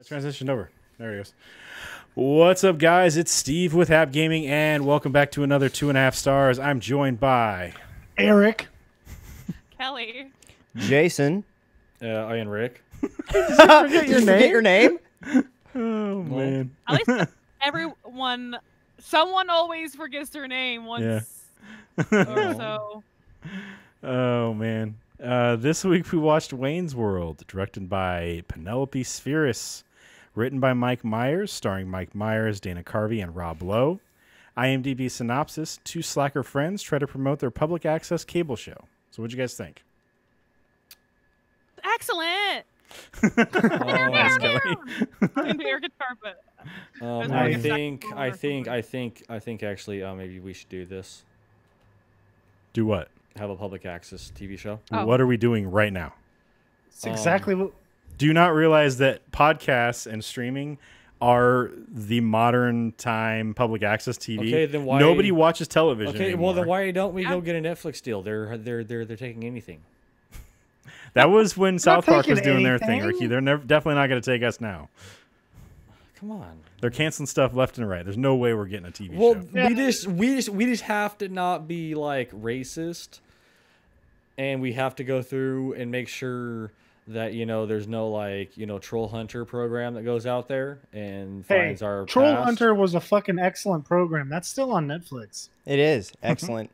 Transitioned over. There it goes. What's up, guys? It's Steve with hapgaming, and welcome back to another 2.5 stars. I'm joined by Erik, Kelly, Jason. I am Rick. Forget your name? Oh man. at least someone always forgets their name once or so. Oh man. This week we watched Wayne's World, directed by Penelope Spheris, written by Mike Myers, starring Mike Myers, Dana Carvey, and Rob Lowe. IMDb synopsis: two slacker friends try to promote their public access cable show. So what'd you guys think? Excellent. Thanks, Kelly. Air guitar, but I think actually maybe we should do this. Do what? Have a public access TV show. Oh. What are we doing right now? it's exactly what. Do you not realize that podcasts and streaming are the modern time public access TV? Okay, then why nobody watches television Okay, anymore? well then why don't we go get a Netflix deal? They're taking anything. That was when South Park was taking doing their thing, anything. Ricky. They're definitely not going to take us now. Come on. They're canceling stuff left and right. There's no way we're getting a TV Well, show. we just have to not be like racist, and we have to go through and make sure that there's no like troll hunter program that goes out there and Hey, finds our Troll past. Hunter was a fucking excellent program. That's still on Netflix. It is excellent.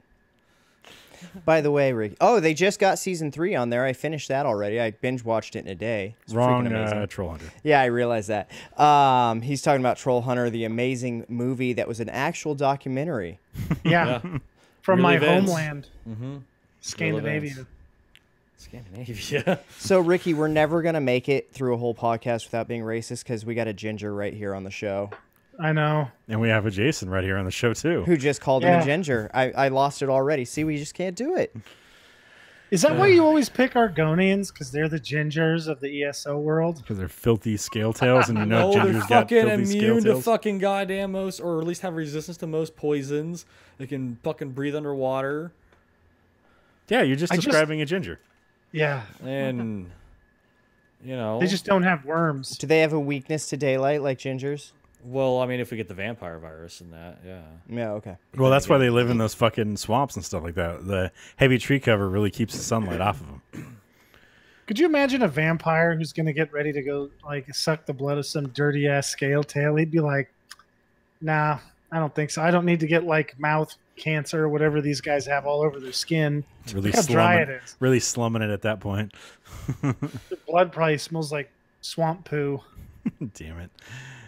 By the way, Rick. Oh, they just got season 3 on there. I finished that already. I binge watched it in a day. It's Wrong freaking amazing. Troll Hunter. Yeah, I realized that. He's talking about Troll Hunter, the amazing movie that was an actual documentary. Yeah, Yeah. from Real my events. homeland, Mm-hmm. Scandinavia. Scandinavia. So, Ricky, we're never going to make it through a whole podcast without being racist because we got a ginger right here on the show I know. And we have a Jason right here on the show, too. who just called him Yeah. a ginger. I lost it already. See, we just can't do it. Is that why you always pick Argonians? Because they're the gingers of the ESO world. Because they're filthy scale tails, and No, they're gingers got fucking filthy scale immune to tails. fucking goddamn most, or at least have resistance to most poisons. They can fucking breathe underwater. Yeah, you're just I just- describing a ginger. Yeah, And, they just don't have worms. Do they have a weakness to daylight like gingers? well, I mean, if we get the vampire virus and that, yeah. Yeah, okay. Well, that's why they live in those fucking swamps and stuff like that. The heavy tree cover really keeps the sunlight off of them. Could you imagine a vampire who's going to get ready to go like suck the blood of some dirty ass scale tail? He'd be like, "Nah, I don't think so. I don't need to get like mouth cancer or whatever these guys have all over their skin. Really Look how dry slumming, it is. really slumming it at that point. Their blood probably smells like swamp poo. Damn it.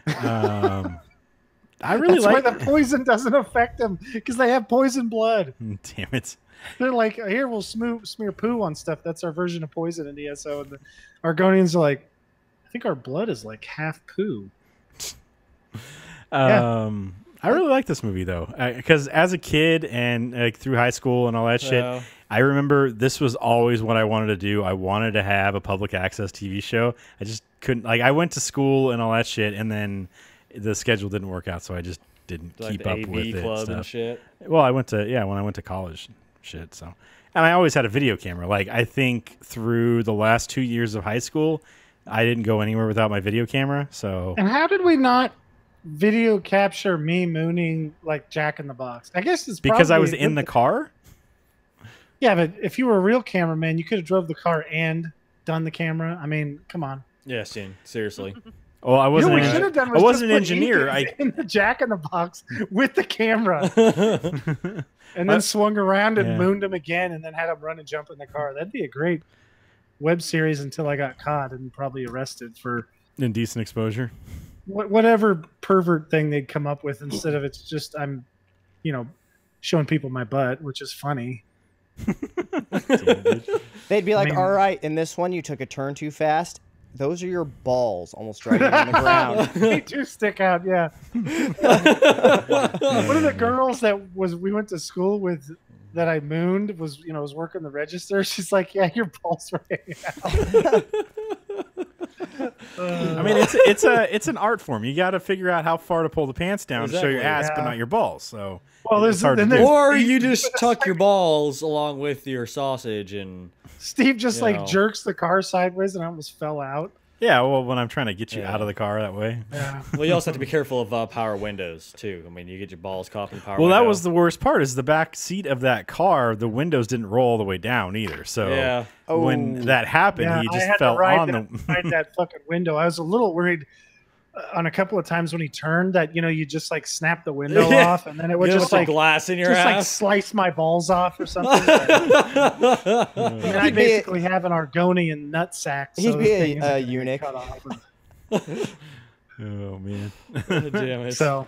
I really That's like. why the poison doesn't affect them because they have poison blood. Damn it. They're like, here we'll smear poo on stuff. That's our version of poison in ESO. And the Argonians are like, I think our blood is like half poo. I really like this movie though, because as a kid and like through high school and all that shit, Yeah. I remember this was always what I wanted to do. I wanted to have a public access TV show. I just couldn't. Like, I went to school and all that shit, and then the schedule didn't work out, so I just didn't Like keep the up AV with it. club and Stuff. shit. Well, I went to when I went to college, shit. So, and I always had a video camera. Like, I think through the last 2 years of high school, I didn't go anywhere without my video camera. So, And how did we not video capture me mooning like Jack in the Box? I guess it's because I probably was a in good the thing. car. Yeah, but if you were a real cameraman, you could have drove the car and done the camera. I mean, come on. Yeah, Steen. Seriously. Well, I wasn't. You know what we should have done I was wasn't an just put engineer. Ethan in the Jack in the Box with the camera, and then swung around and Yeah. mooned him again, and then had him run and jump in the car. That'd be a great web series until I got caught and probably arrested for Indecent exposure. whatever pervert thing they'd come up with. Instead of it's just I'm, showing people my butt, which is funny. They'd be like, mean- all right, in this one you took a turn too fast. Those are your balls almost dragging on the ground. They do stick out, yeah. One of the girls we went to school with that I mooned was working the register. She's like, "Yeah, your balls right now." I mean, it's an art form. You got to figure out how far to pull the pants down to show your Exactly. ass, but Yeah. not your balls. So, Well, it's hard to then do. there's Or you just tuck your balls along with your sausage and Steve just You know. jerks the car sideways and I almost fell out. Yeah, well, when I'm trying to get you out of the car that way. Yeah. Well, you also have to be careful of power windows too. I mean, you get your balls caught in the power Well, window. that was the worst part. Is the back seat of that car, the windows didn't roll all the way down either. So Yeah. when that happened, Yeah, he I just had fell to ride on that, the. ride that fucking window. I was a little worried on a couple of times when he turned that, you just like snap the window Yeah. off and then it would You know, just with like the glass in your just like ass. slice my balls off or something. And I He'd be a- basically have an Argonian nut sack. He'd so be a, things are gonna get eunuch. cut off. Oh man. Damn it. So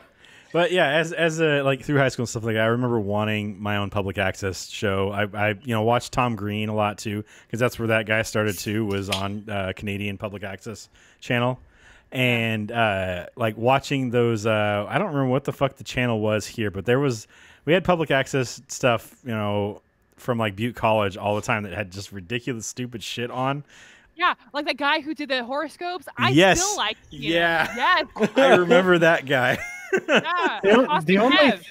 But yeah, as a like through high school and stuff like that, I remember wanting my own public access show. I watched Tom Green a lot too, because that's where that guy started too, was on Canadian public access channel. And like watching those, I don't remember what the fuck the channel was here, but we had public access stuff, from like Butte College all the time that had just ridiculous, stupid shit on. Yeah, like the guy who did the horoscopes. I Yes. still like him. Yeah. Yes. I remember that guy. Yeah. The Austin only- Kev.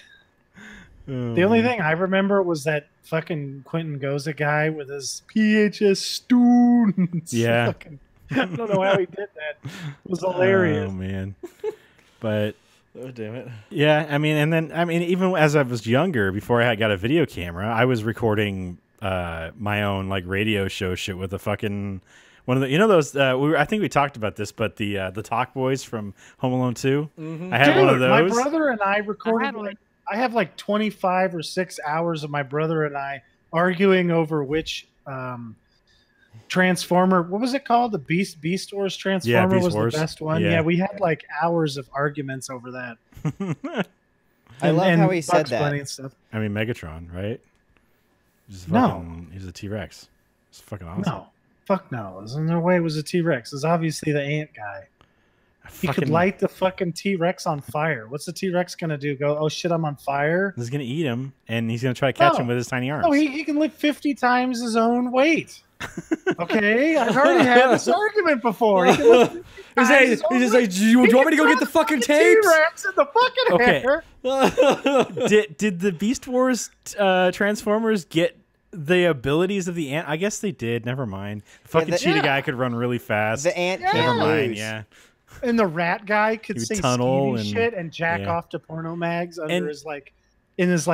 the only thing I remember was that fucking Quentin Goza guy with his PHS students. Yeah. Fucking, I don't know how he did that. It was hilarious. Oh man. But Oh, damn it. yeah, even as I was younger, before I got a video camera, I was recording my own like radio show shit with a fucking one of the those I think we talked about this, but the Talk Boys from Home Alone 2. Mm-hmm. I had one of Dude, my those. brother and I recorded. had one. I have like 25 or 6 hours of my brother and I arguing over which Transformer. What was it called? The Beast Wars Transformer Beast was Wars. the best one. Yeah. Yeah, we had like hours of arguments over that. I love And how he said Bugs that. Bunny and stuff. I mean Megatron, right? No. He's a T-Rex. It's fucking awesome. No, fuck no. There's no way it was a T-Rex. It's obviously the ant guy. He could Fucking- light the fucking T-Rex on fire. What's the T-Rex gonna do? Go, oh shit, I'm on fire? He's gonna eat him, and he's gonna try to catch No. him with his tiny arms. Oh, he can lift 50 times his own weight. Okay, I've already had this argument before. He can lift 50 He's times his own just weight. like, do you want me to go get the fucking tapes? T-Rex in the fucking Okay. hair. did the Beast Wars Transformers get the abilities of the ant? I guess they did. Never mind. The fucking the- cheetah yeah. guy could run really fast. The ant Yeah. Never can't mind. lose. Yeah. And the rat guy could He would say tunnel skeevy and- shit and jack yeah. off to porno mags under And- his nest. And, he's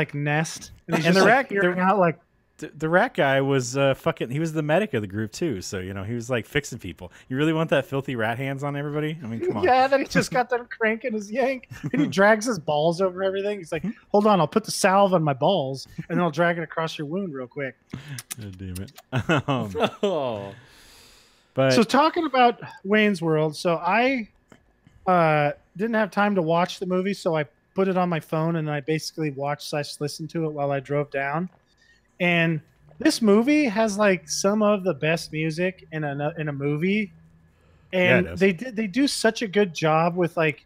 And just the like rat- peering out like, The rat guy was he was the medic of the group too. So he was like fixing people. You really want that filthy rat hands on everybody? I mean, come on. yeah, then he just got done cranking his yank and he drags his balls over everything. He's like, hold on, I'll put the salve on my balls and then I'll drag it across your wound real quick. God damn it. Oh. But So talking about Wayne's World, so I didn't have time to watch the movie, so I put it on my phone and I basically watched/listened to it while I drove down. And this movie has like some of the best music in a movie, and Yeah, it does. they do such a good job with like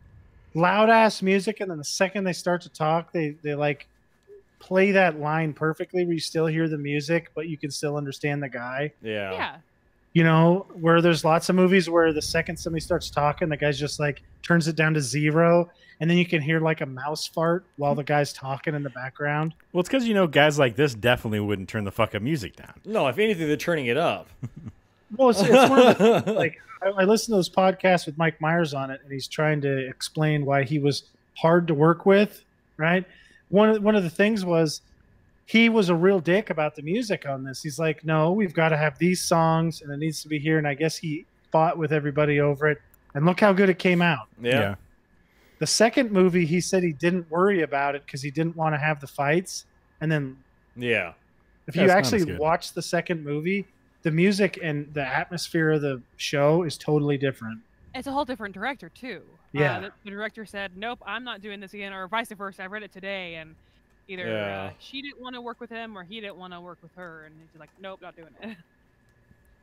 loud ass music, and then the second they start to talk, they like play that line perfectly where you still hear the music, but you can still understand the guy. Yeah. Yeah. Where there's lots of movies where the second somebody starts talking, the guy's just like turns it down to 0, and then you can hear like a mouse fart while the guy's talking in the background. well, it's because guys like this definitely wouldn't turn the fucking music down. No, if anything, they're turning it up. Well, it's one of the, like I listened to those podcasts with Mike Myers on it, and he's trying to explain why he was hard to work with. Right? One of the things was he was a real dick about the music on this. He's like, no, we've got to have these songs, and it needs to be here. And I guess he fought with everybody over it, and look how good it came out. Yeah. The second movie, he said he didn't worry about it because he didn't want to have the fights. And then Yeah. if Yeah, you it's not actually as good. watch the second movie, the music and the atmosphere of the show is totally different. It's a whole different director too. Yeah. The director said, "Nope, I'm not doing this again," or vice versa. I read it today, and either Yeah. she didn't want to work with him or he didn't want to work with her, and he's like, "Nope, not doing it."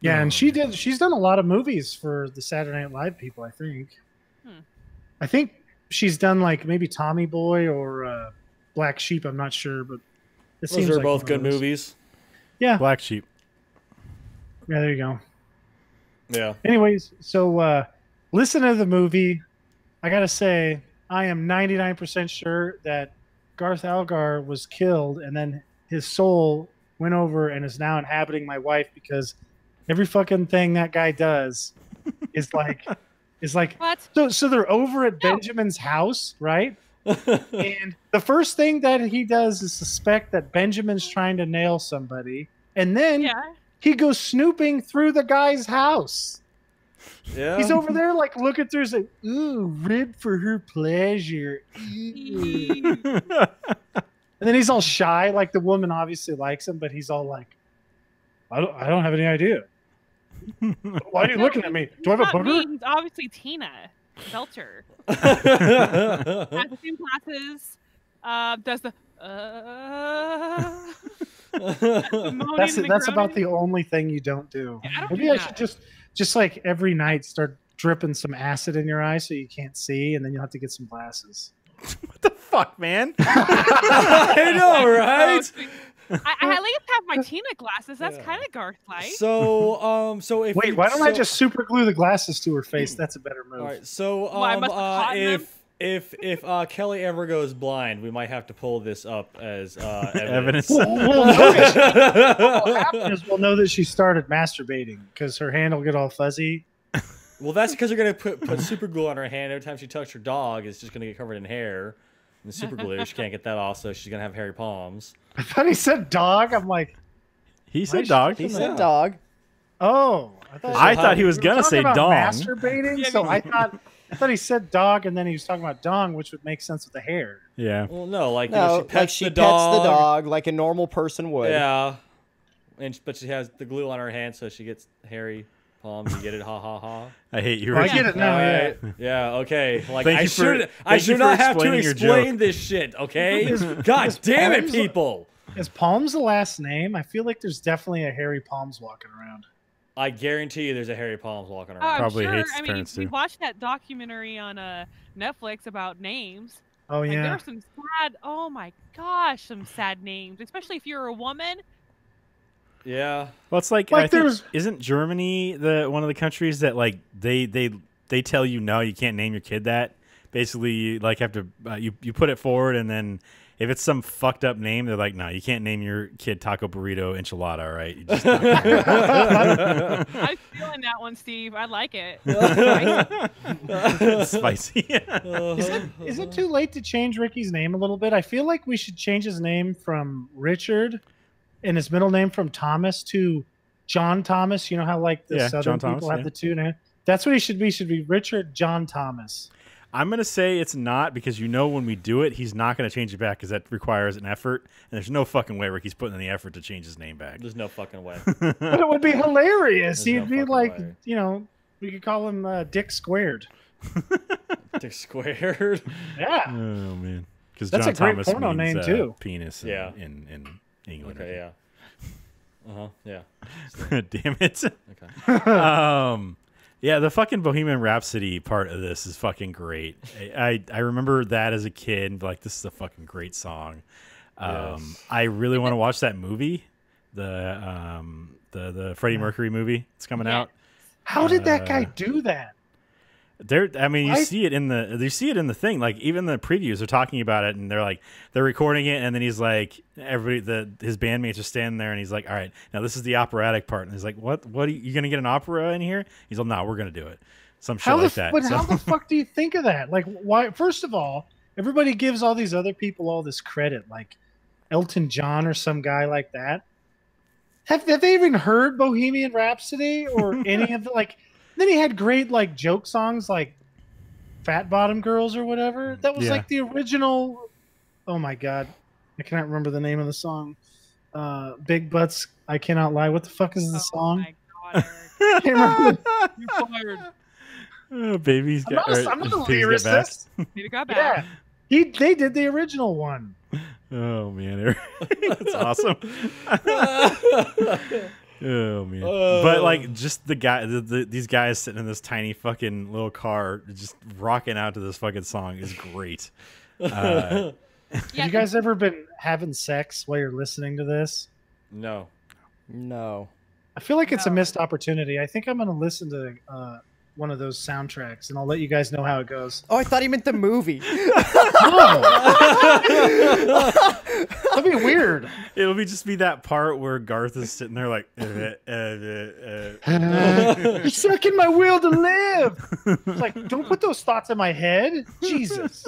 Yeah, Oh, and she's done a lot of movies for the Saturday Night Live people, I think. Hmm. I think she's done like maybe Tommy Boy or Black Sheep, I'm not sure, but it Those seems are like both one good of those. movies. Yeah. Black Sheep. Yeah, there you go. Yeah. Anyways, so listen to the movie. I gotta say, I am 99% sure that Garth Algar was killed, and then his soul went over and is now inhabiting my wife because every fucking thing that guy does is like What? so they're over at Benjamin's house, right? And the first thing that he does is suspect that Benjamin's trying to nail somebody, and then Yeah. he goes snooping through the guy's house. Yeah. He's over there like looking through, like, ooh, rib for her pleasure. Ew. And then he's all shy, like the woman obviously likes him, but he's all like, I don't have any idea. Why are you looking at me? Do I have a Not me, booger? he's obviously Tina Belcher. Has the same glasses. Does the That's about the only thing you don't do. Yeah, I don't Maybe do I that. should just like every night start dripping some acid in your eyes so you can't see, and then you'll have to get some glasses. What the fuck, man? I know, right? I at least have my Tina glasses. That's kind of Garth-like. So if Wait, why don't I just super glue the glasses to her face? That's a better move. All right, so I must have caught them? if Kelly ever goes blind, we might have to pull this up as Evidence. We'll know that what'll happen is we'll know that she started masturbating because her hand will get all fuzzy. Well, that's because you're gonna put super glue on her hand every time she touches her dog. It's just gonna get covered in hair. And super glue, she can't get that off, so she's gonna have hairy palms. I thought he said dog. I'm like, He said dog. He said dog. oh, I thought he was we were gonna talking say about dong. masturbating. Yeah, So me I thought he said dog, and then he was talking about dong, which would make sense with the hair. Yeah. Well, no, like No, she pets she the pets dog. the dog like a normal person would. Yeah, but she has the glue on her hand, so she gets hairy palms. You get it? Ha ha ha. I hate you. I Ricky. get it now. Yeah. Alright. Yeah. Okay. Like Thank I you for- should. I thank you should for not have to explaining your explain joke. this shit. Okay. Is God damn it, Palms- people. Is Palms the last name? I feel like there's definitely a hairy Palms walking around. I guarantee you, there's a hairy palms walking Oh, around. I'm Probably sure. hates his I mean, parents, we too. watched that documentary on Netflix about names. Oh Like, there yeah. are some sad. Oh my gosh, some sad names, especially if you're a woman. Yeah. Well, it's like, Like I think, there's- isn't Germany the one of the countries that like they tell you no, you can't name your kid that. Basically, you like have to you put it forward, and then if it's some fucked up name, they're like, no, you can't name your kid Taco Burrito Enchilada. All right, you just not gonna- I'm feeling that one, Steve. I like it. It's spicy. Is it too late to change Ricky's name a little bit? I feel like we should change his name from Richard and his middle name from Thomas to John Thomas. You know how like the Yeah, Southern John Thomas, people have yeah. the two names? That's what he should be. Should be Richard John Thomas. I'm gonna say it's not because when we do it, he's not gonna change it back because that requires an effort, and there's no fucking way Ricky's putting in the effort to change his name back. There's no fucking way. But it would be hilarious. There's no He'd be fucking like, way. you know, we could call him Dick Squared. Dick squared. Yeah. Oh man, because That's John a great Thomas porno means, name, too. Penis. Yeah. In England. Okay. Yeah. Yeah. Damn it. Okay. Yeah, the fucking Bohemian Rhapsody part of this is fucking great. I remember that as a kid. Like, this is a fucking great song. Yes. I really want to watch that movie, the Freddie Mercury movie. It's coming out. How did that guy do that? I mean, you see it in the thing. Like, even the previews are talking about it, and they're recording it, and then he's like, his bandmates are standing there, and he's like, all right, now this is the operatic part, and he's like, what are you gonna get an opera in here? He's like, no, we're gonna do it, some shit like that. But So- how the fuck do you think of that? Like, why? First of all, everybody gives all these other people all this credit, like Elton John or some guy like that. Have they even heard Bohemian Rhapsody or any of the like? Then he had great like joke songs like Fat Bottom Girls or whatever. That was Yeah. like the original. Oh my god, I cannot remember the name of the song. Big Butts, I Cannot Lie. What the fuck is the Oh song? my god, I can't remember. You're fired. Oh, baby's I'm got. not a Pigs Get Back. lyricist. Maybe got back. Yeah, they did the original one. Oh man, Eric. That's awesome. Oh man, but like just the guy, these guys sitting in this tiny fucking little car, just rocking out to this fucking song is great. Yeah, Have you guys ever been having sex while you're listening to this? No. No. I feel like it's a No. missed opportunity. I think I'm going to listen to one of those soundtracks, and I'll let you guys know how it goes. Oh, I thought he meant the movie. That'd be weird. It'll just be that part where Garth is sitting there like, You're sucking my will to live. It's like, don't put those thoughts in my head. Jesus.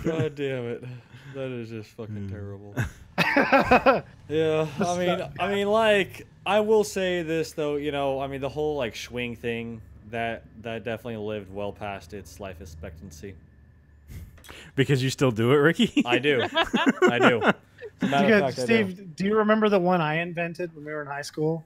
God damn it. That is just fucking terrible. Yeah, I mean, like, I will say this though, you know, I mean, the whole like swing thing that definitely lived well past its life expectancy. Because you still do it, Ricky? I do. I do. As a matter of fact, I do. Steve, do you remember the one I invented when we were in high school?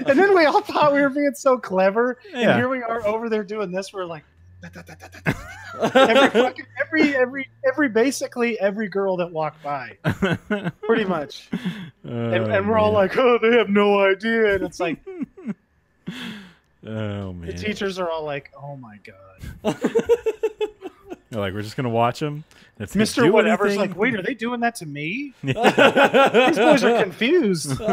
And then we all thought we were being so clever, and Yeah. here we are over there doing this. We're like, basically every girl that walked by, pretty much, and we're all like, oh, they have no idea, and it's like, oh man, the teachers are all like, oh my god. They're like, we're just gonna watch them. If they Mr. do Whatever's anything- like, wait, are they doing that to me? These boys are confused. So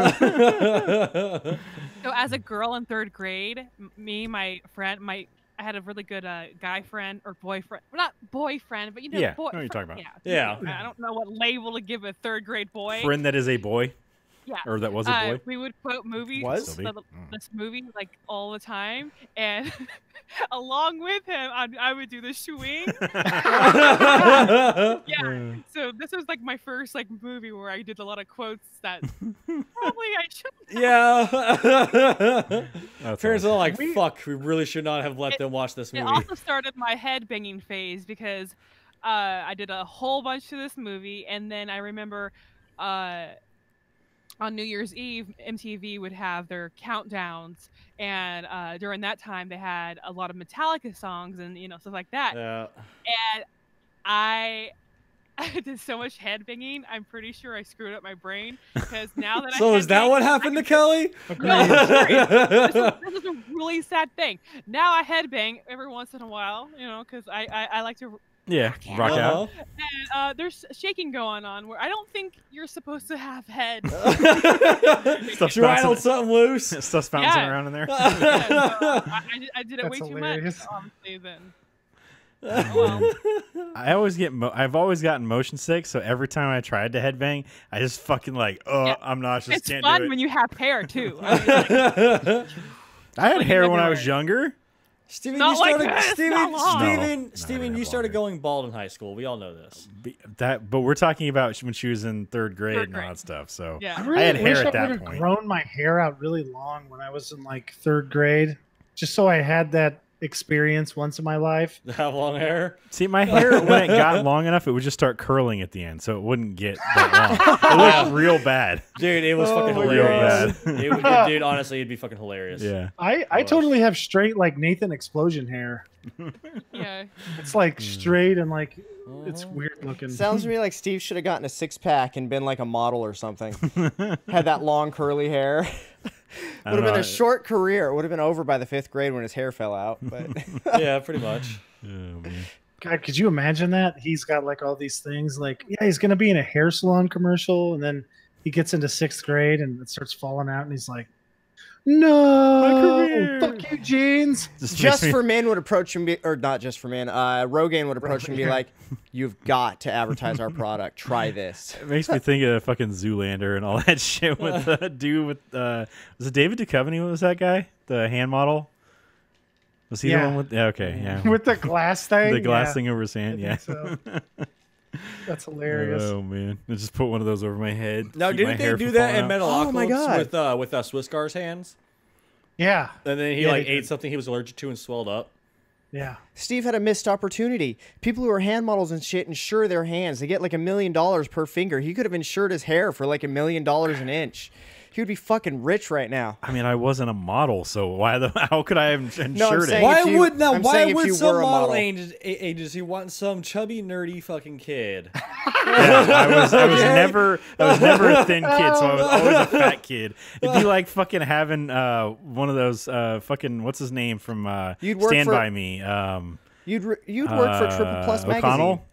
as a girl in 3rd grade, me, my friend, I had a really good guy friend or boyfriend. Well, not boyfriend, but you know, Yeah, I know boy. what you're talking about. Yeah. Yeah. I don't know what label to give a 3rd grade boy. friend that is a boy, Yeah. or that was a boy. We would quote movies, Was? Still be? this movie, like all the time, and along with him, I would do the swing. Yeah. So this was like my first like movie where I did a lot of quotes that probably I shouldn't. Yeah. That's Parents awesome. are like, fuck, we really should not have let them watch this It movie. also started my head banging phase because I did a whole bunch to this movie, and then I remember on New Year's Eve, MTV would have their countdowns, and during that time they had a lot of Metallica songs and stuff like that. Yeah. And I did so much head banging. I'm pretty sure I screwed up my brain because now that So is that what happened to Kelly? No, this is a really sad thing. Now I headbang every once in a while, because I like to. Yeah, rock out. And there's shaking going on where I don't think you're supposed to have head. Stuff's Did you rattle bouncing, something loose? stuff's bouncing Yeah. around in there. Yeah, so I did it That's way too hilarious. much, honestly. Then. Oh, well. I've always gotten motion sick, so every time I tried to headbang, I just fucking like, Yeah. I'm nauseous, It's can't fun do it. when you have hair too. I mean, like, I had you hair can when do I was it. younger. Steven, Not you like started. this, not long. No, Steven, no, you started longer. going bald in high school. We all know this. But we're talking about when she was in 3rd grade and all grade. that stuff. So Yeah. I really had hair wish at I that would have point. grown my hair out really long when I was in like 3rd grade, just so I had that experience once in my life. Have long hair. See, my hair, when it got long enough, it would just start curling at the end, so it wouldn't get that long. It looked real bad. Dude, it was fucking my hilarious. God. Dude, honestly, it'd be fucking hilarious. Yeah. I totally have straight like Nathan Explosion hair. Yeah. It's like straight and like it's Uh-huh. weird looking. Sounds to me like Steve should have gotten a 6-pack and been like a model or something. Had that long curly hair. I Would don't have been know. a short career. It would have been over by the 5th grade when his hair fell out. But Yeah, pretty much. Oh, man. God, could you imagine that? He's got like all these things. Like, yeah, he's gonna be in a hair salon commercial, and then he gets into 6th grade and it starts falling out, and he's like, "No, career." fuck you, jeans." Just Just makes me- for Men would approach him, or not Just for Men. Rogaine would approach him and be like, "You've got to advertise our product. Try this." It makes me think of fucking Zoolander and all that shit with the dude with was it David Duchovny? What was that guy? The hand model? Was he Yeah. the one with? Yeah, okay, yeah. With the glass thing. the glass Yeah, thing over his I hand. Yeah. think so. That's hilarious. Oh man, I just put one of those over my head. Now, keep my didn't hair they do from that falling in out. Oh my Metalocalypse God. with Swiskar's hands? Yeah, And then he Yeah, like they ate did. something he was allergic to and swelled up. yeah. Steve had a missed opportunity. People who are hand models and shit insure their hands. They get like $1 million per finger. He could have insured his hair for like $1 million an inch. He would be fucking rich right now. I mean, I wasn't a model, so how could I have insured it? saying- Why if you- would I'm saying if you some were a model model. agency want some chubby nerdy fucking kid? Yeah, I was never a thin kid, so I was always a fat kid. It'd be like fucking having one of those fucking what's his name from You'd work Stand for- By Me. You'd work for Triple Plus magazine. O'Connell?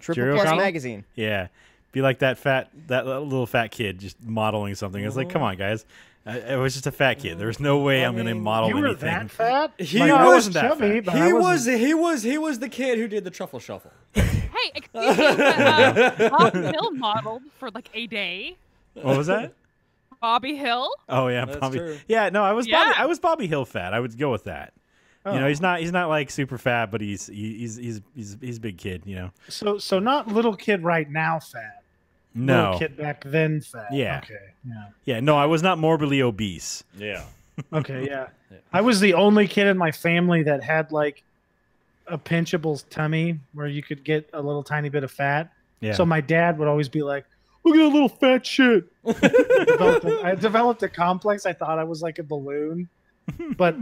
Triple Jerry Plus O'Connell? magazine. Yeah. Be like that little fat kid just modeling something. It's like, come on, guys. It was just a fat kid. There's no way I'm going to model You were anything. that fat? He Like, I I wasn't that chubby, fat. but I wasn't- He was the kid who did the truffle shuffle. Hey, excuse me, but, Bobby Hill modeled for like a day. What was that? Bobby Hill. Oh yeah, That's Bobby. true. Yeah, no, I was Yeah. Bobby. I was Bobby Hill fat. I would go with that. Oh. You know, he's not like super fat, but he's a big kid. You know. So not little kid right now fat. No. Little kid back then fat. Yeah. Okay. Yeah. Yeah. No, I was not morbidly obese. Yeah. Okay. Yeah. Yeah. I was the only kid in my family that had like a pinchable tummy where you could get a little tiny bit of fat. Yeah. So my dad would always be like, "Look at that little fat shit." I developed a complex. I thought I was like a balloon, but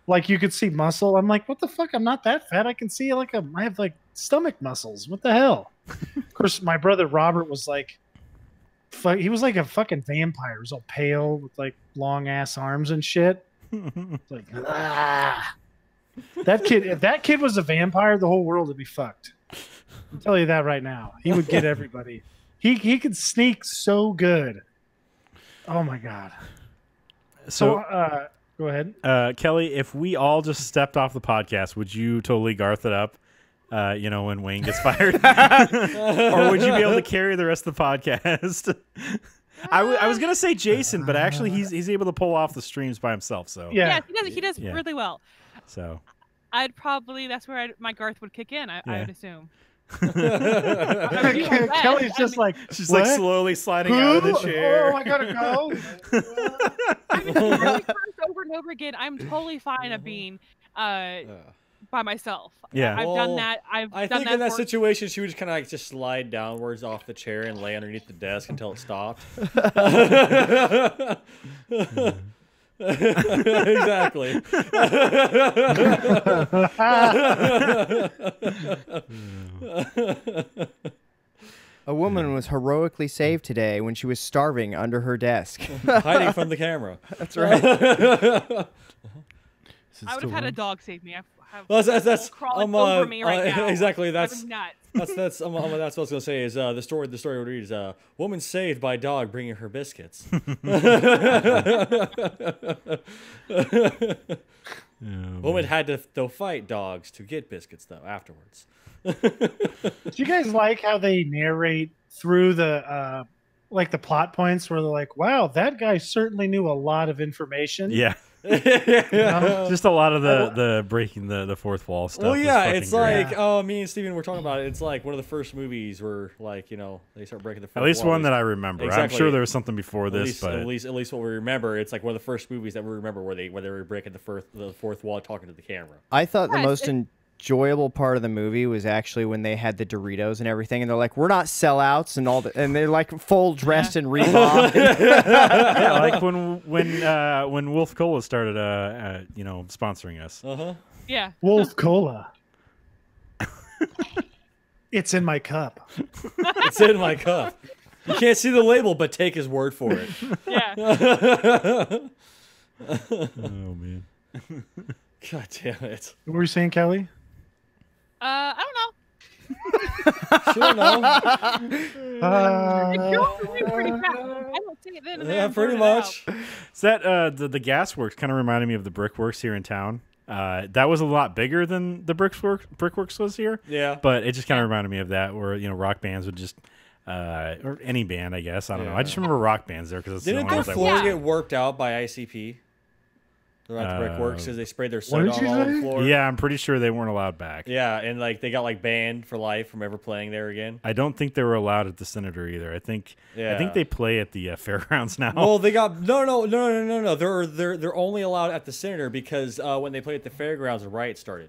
like you could see muscle. I'm like, what the fuck? I'm not that fat. I can see I have like stomach muscles. What the hell? Of course, my brother Robert was like, he was like a fucking vampire. He was all pale with like long ass arms and shit. It's like, ah. That kid, if that kid was a vampire, the whole world would be fucked. I'll tell you that right now. He would get everybody. He could sneak so good. Oh my god. So go ahead. Kelly, if we all just stepped off the podcast, would you totally Garth it up? You know, when Wayne gets fired, or would you be able to carry the rest of the podcast? I was gonna say Jason, but actually he's able to pull off the streams by himself. So Yeah. He does Yeah. really well. So I'd probably that's where my Garth would kick in. I would assume. Kelly's just like, she's what? like slowly sliding out of the chair. Oh, I gotta go. I mean, over and over again, I'm totally fine of being by myself. Yeah. I've Well, done that. I think in that situation, she would just kind of like just slide downwards off the chair and lay underneath the desk until it stopped. Exactly. A woman was heroically saved today when she was starving under her desk. Hiding from the camera. That's right. I would have had a dog save me. Well, that's crawling over me right now. exactly. That's I'm nuts. that's what I was gonna say. Is the story would read is woman saved by dog bringing her biscuits. Woman had to fight dogs to get biscuits though afterwards. Do you guys like how they narrate through the like the plot points where they're like, wow, that guy certainly knew a lot of information? Yeah. know? Just a lot of the breaking the fourth wall stuff. Well, was yeah, fucking it's great. like me and Steven were talking about it. It's like one of the first movies where like they start breaking the fourth at least wall. one that I remember. Exactly. I'm sure there was something before At this, least, but at least what we remember, it's like one of the first movies that we remember where they were breaking the fourth wall, talking to the camera. I thought the Yeah, most enjoyable part of the movie was actually when they had the Doritos and everything, and they're like, "We're not sellouts," and and they're like full dressed in Reebok. yeah, like when Wolf Cola started sponsoring us. Yeah. Wolf Cola. It's in my cup. It's in my cup. You can't see the label, but take his word for it. Yeah. Oh man. God damn it. What were you saying, Kelly? I don't know. Sure, no. It goes away pretty fast. I don't see it then and there Yeah, and pretty burn it out. much. Is that the gas works kind of reminded me of the brickworks here in town. That was a lot bigger than the brickworks was here. Yeah. But it just kind of reminded me of that, where rock bands would just or any band, I guess. I don't know. I just remember rock bands there because Didn't their floor get worked out by ICP? Around the brickworks because they sprayed their soda did you all over the say? floor. Yeah, I'm pretty sure they weren't allowed back. Yeah, and like they got like banned for life from ever playing there again. I don't think they were allowed at the Senator either. I think they play at the fairgrounds now. Well, they got no. They're only allowed at the Senator because when they played at the fairgrounds, the riot started.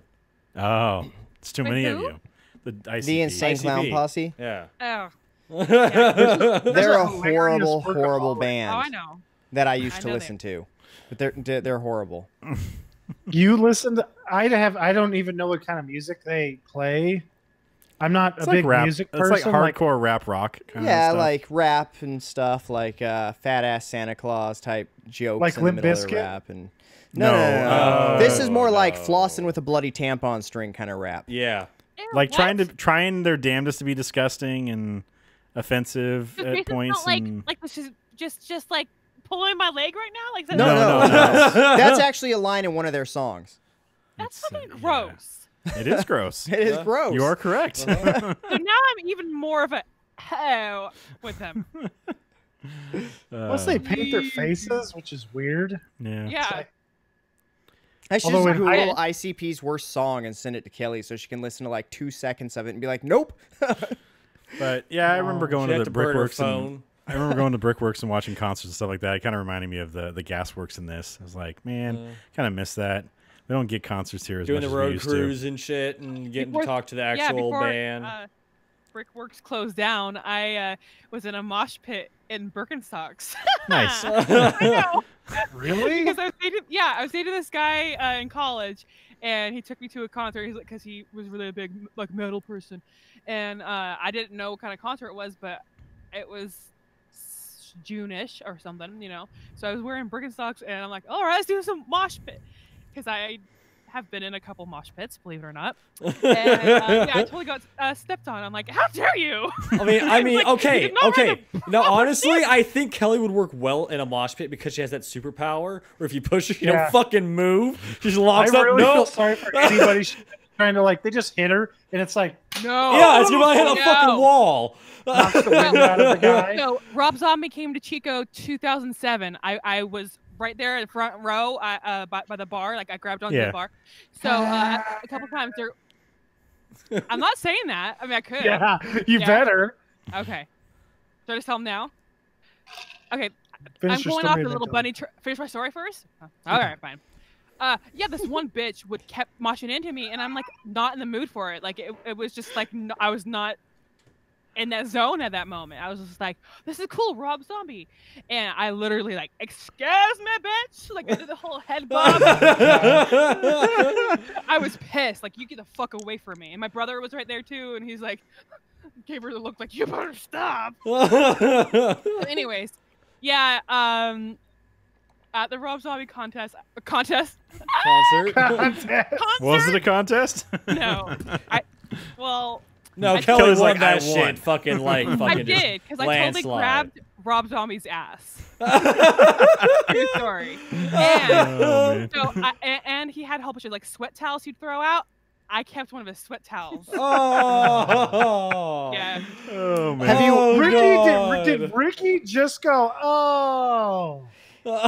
Oh, it's too Wait, many of who? you. The ICP. The Insane Clown ICP. Posse. Yeah. Oh. They're a hilarious horrible workaholic. band Oh, I know. that I used I to know listen to, but they're horrible. You listen to? I don't even know what kind of music they play. I'm not It's a like big rap. music It's person. like hardcore rap rock. Kind Yeah, of stuff. like rap and stuff, like fat ass Santa Claus type jokes Like in the Limp middle of Bizkit? the rap. And No. no. This is more like no. flossing with a bloody tampon string kind of rap. Yeah. Ew, like what? trying their damnedest to be disgusting and offensive Does at Jason points. not and like this is just like pulling my leg right now? Like, is that No, No, no. That's actually a line in one of their songs. that's It's, fucking yeah. gross. It is gross. It is gross. You are correct. So now I'm even more of a oh with them. Plus, they paint their faces, which is weird. Yeah. Yeah. like- I should Although just in Google ICP's worst song and send it to Kelly so she can listen to like 2 seconds of it and be like, nope. But yeah, I remember going She to had the to burn her Brickworks and phone. I remember going to Brickworks and watching concerts and stuff like that. It kind of reminded me of the Gasworks in this. I was like, man, kind of miss that. We don't get concerts here as Doing much the as we road used cruise and shit and getting Before- to talk to the Yeah, actual before band. Brickworks closed down, I was in a mosh pit in Birkenstocks. to. Nice. I know. Really? Because I was dating this guy in college, and he took me to a concert. He's like, because he was really a big like metal person, and I didn't know what kind of concert it was, but it was June-ish or something, you know. So I was wearing Birkenstocks, and I'm like, all right, let's do some mosh pit, because I have been in a couple mosh pits, believe it or not. And yeah, I totally got stepped on. I'm like, how dare you? I mean, Like, okay, you did not okay. have Now, honestly, I think Kelly would work well in a mosh pit because she has that superpower. Where if you push her, you don't Yeah. fucking move. She just I locks up. really feel No. sorry for anybody trying to like. They just hit her, and it's like No. Yeah, it's gonna hit a No. fucking wall. knocks the wind out of the guy. So Rob Zombie came to Chico 2007. I was right there in the front row by the bar. Like I grabbed onto Yeah. the bar. So a couple times there. I'm not saying that. I mean, I could. Yeah, you Yeah. better. Okay. Should I just tell him now? Okay. Finish I'm your going story off the then, little Dylan. bunny. Finish my story first. Oh, all right, fine. Yeah, this one bitch would kept moshing into me, and I'm like not in the mood for it. Like it was just like I was not in that zone at that moment. I was just like, this is cool, Rob Zombie. And I literally like, excuse me, bitch. Like I did the whole head bob. I was pissed. Like, you get the fuck away from me. And my brother was right there too, and he's like, gave her the look like, you better stop. So anyways, yeah, at the Rob Zombie contest Concert. Was it a contest? No. Well, No, I- Kelly Kelly's won like, I that won. shit. Fucking like, fucking I just did, because I totally landslide. grabbed Rob Zombie's ass. True story. And Oh, man. so, and he had a whole bunch of like sweat towels he'd throw out. I kept one of his sweat towels. Oh. Yeah. Oh man. Have you- Oh, Did God. Ricky just go? Oh,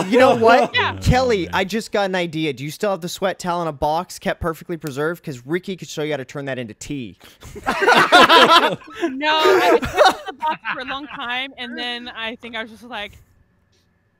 You know what? Yeah. Kelly, man. I just got an idea. Do you still have the sweat towel in a box kept perfectly preserved? Because Ricky could show you how to turn that into tea. No, I kept it in the box for a long time, and then I think I was just like,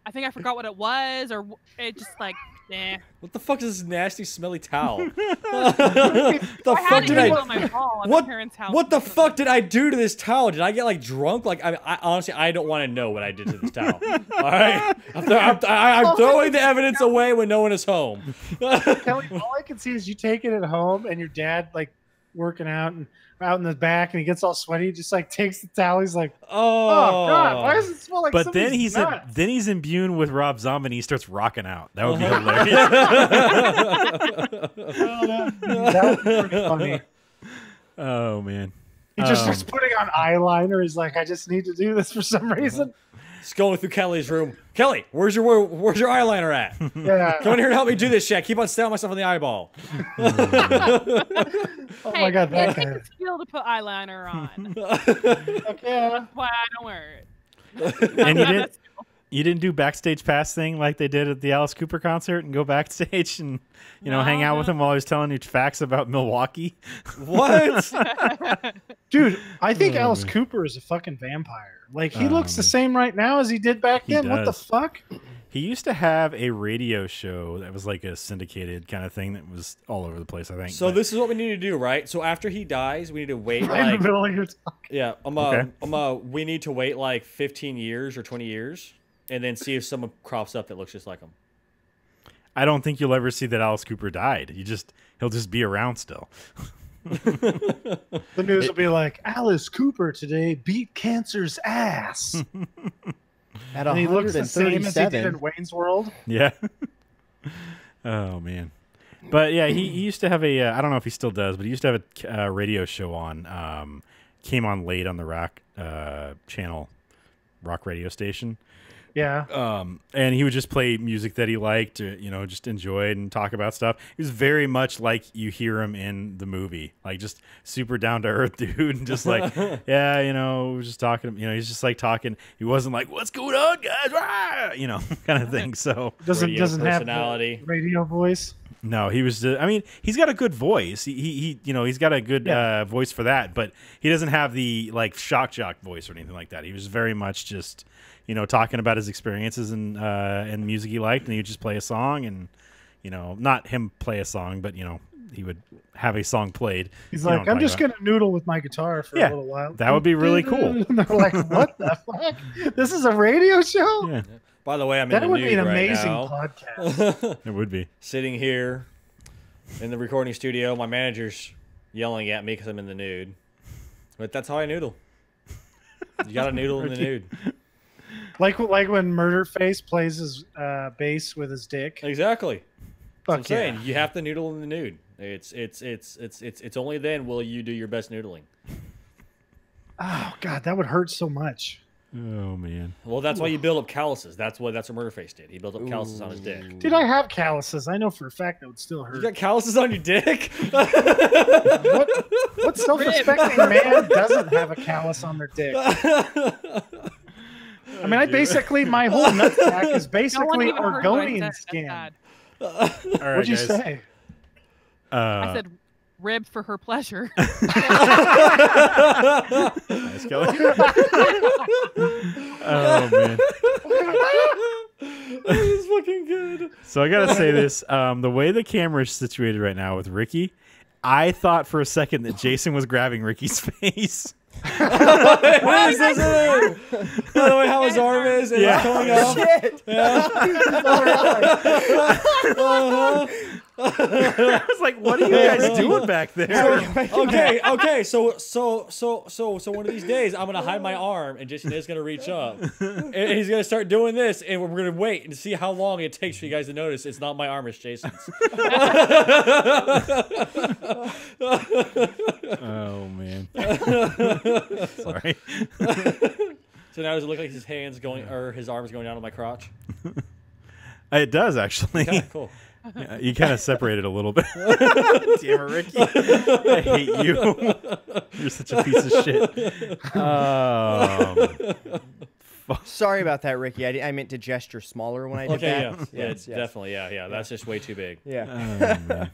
I think I forgot what it was, or it just like, eh. What the fuck is this nasty, smelly towel? the I fuck had it did hanging I? on my wall at What? my parents' house. What the fuck did I do to this towel? Did I get like drunk? Like, I honestly, I don't want to know what I did to this towel. All right, I'm throwing the evidence away when no one is home. Kelly, all I can see is you taking it home and your dad like working out and out in the back, and he gets all sweaty. He just like takes the towel. He's like, Oh, "Oh God, why does it smell like?" But then somebody's nuts?" then he's imbued with Rob Zombie and he starts rocking out. That would be hilarious. Oh, that would be pretty funny. Oh man. He just starts putting on eyeliner. He's like, I just need to do this for some reason. Just going through Kelly's room. Kelly, where's your eyeliner at? Yeah. Come in here and help me do this shit. I keep on staring myself in the eyeball. Oh Hey, my God, that it takes guy. a skill to put eyeliner on. Yeah. That's why I don't wear it. And you didn't do backstage pass thing like they did at the Alice Cooper concert and go backstage and hang out with him while he was telling you facts about Milwaukee. What? Dude, I think Oh, Alice man. Cooper is a fucking vampire. Like, he looks the same right now as he did back He then. What the does. fuck? He used to have a radio show that was like a syndicated kind of thing that was all over the place, I think. So But- this is what we need to do, right? So after he dies, we need to wait Right in the like middle of your talk. yeah, Okay. we need to wait like 15 years or 20 years, and then see if someone crops up that looks just like him. I don't think you'll ever see that Alice Cooper died. He'll just be around still. The news will be like, Alice Cooper today beat cancer's ass. At And he looks the same as he did 137. in Wayne's World. Yeah. Oh man. But yeah, he used to have a I don't know if he still does, but he used to have a radio show on. Came on late on the rock channel, rock radio station. Yeah. And he would just play music that he liked, just enjoyed and talk about stuff. He was very much like you hear him in the movie, like just super down to earth dude, and just like, yeah, we're just talking. He's just like talking. He wasn't like, "What's going on, guys?" Rah! Kind of thing. So doesn't have personality. the radio voice. no, he was. He's got a good voice. He's got a good voice for that, but he doesn't have the like shock jock voice or anything like that. He was very much just. Talking about his experiences and music he liked, and he would just play a song, and not him play a song, but he would have a song played. He's like, I'm just gonna noodle with my guitar for a little while. That would be really cool. And they're like, what the fuck? This is a radio show? Yeah. By the way, I'm in That the would nude be an right amazing now. podcast. It would be. Sitting here in the recording studio, my manager's yelling at me because I'm in the nude. But that's how I noodle. You got to noodle in the nude. Like when Murderface plays his bass with his dick. Exactly. That's what I'm Fuck yeah. saying. You have to noodle in the nude. It's only then will you do your best noodling. Oh god, that would hurt so much. Oh man. Well, that's why you build up calluses. That's what Murderface did. He built up calluses on his dick. Dude, I have calluses. I know for a fact that would still hurt. You got calluses on your dick? What self-respecting man doesn't have a callus on their dick? I mean, my whole nutsack is No one basically even heard what I Argonian said. skin. That's All right, What'd you guys. say? I said ribbed for her pleasure. Nice, Kelly. Oh man. That is fucking good. So I gotta say this: the way the camera is situated right now with Ricky, I thought for a second that Jason was grabbing Ricky's face. It is, isn't it? By the way, how his arm is and it's coming up. Shit. I was like, "What are you guys doing back there?" Okay. So one of these days, I'm gonna hide my arm, and Jason is gonna reach up, and he's gonna start doing this, and we're gonna wait and see how long it takes for you guys to notice it's not my arm, it's Jason's. Oh man. Sorry. So now does it look like his hands going or his arms going down on my crotch? It does actually. Okay, cool. Yeah, you kind of separated a little bit. Damn it, Ricky. I hate you. You're such a piece of shit. Sorry about that, Ricky. I meant to gesture smaller when I did Okay, that. yeah, definitely, yeah. That's just way too big. Yeah. Oh, man.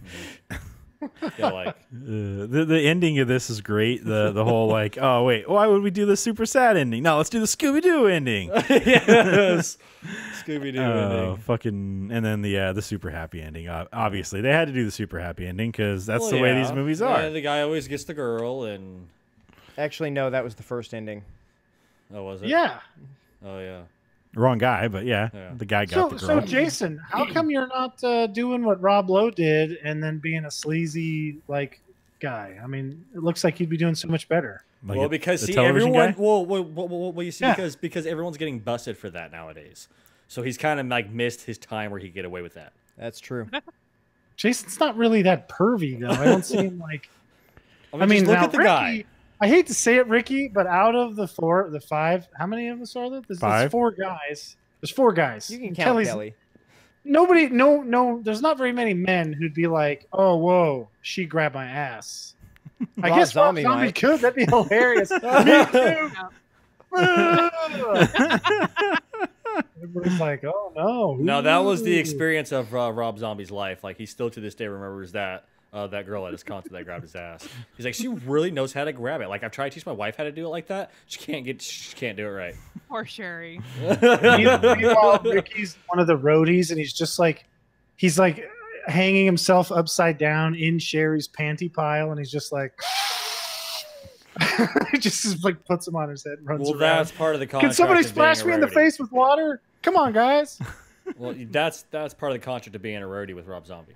Yeah, like The ending of this is great. The whole like, oh wait, why would we do the super sad ending? No, let's do the Scooby Doo ending. yes, Scooby Doo ending. Fucking, and then the super happy ending. Obviously, they had to do the super happy ending because that's the way these movies are. Yeah, the guy always gets the girl, and Actually, no, that was the first ending. oh, was it? Yeah. Oh yeah. Wrong guy, but yeah, the guy got the So girl. Jason, how come you're not doing what Rob Lowe did and then being a sleazy guy? I mean, it looks like you'd be doing so much better. Like Well, because the see, television everyone. guy? Well, you see, Yeah. because everyone's getting busted for that nowadays. So he's kind of like missed his time where he could get away with that. That's true. Jason's not really that pervy though. I don't see him like. I mean, just look now, at the Ricky, guy. I hate to say it, Ricky, but out of the five, how many of us are there? There's 5. 4 guys. There's 4 guys. You can And count Kelly. Nobody, no. There's not very many men who'd be like, "Oh, whoa, she grabbed my ass." I Rob guess Rob Zombie Zombie might. could. That'd be hilarious. Me too. Everybody's like, "Oh no." No, that was the Ooh. experience of Rob Zombie's life. Like he still to this day remembers that that girl at his concert that grabbed his ass. He's like, she really knows how to grab it. Like I've tried to teach my wife how to do it like that. She can't do it right. Poor Sherry. Meanwhile, Ricky's one of the roadies, and he's like hanging himself upside down in Sherry's panty pile, and he's just like, he just like puts him on his head and runs Well, around. that's part of the contract. Can somebody of being splash a me in the roadie. face with water? Come on, guys. Well, that's part of the contract of being a roadie with Rob Zombie.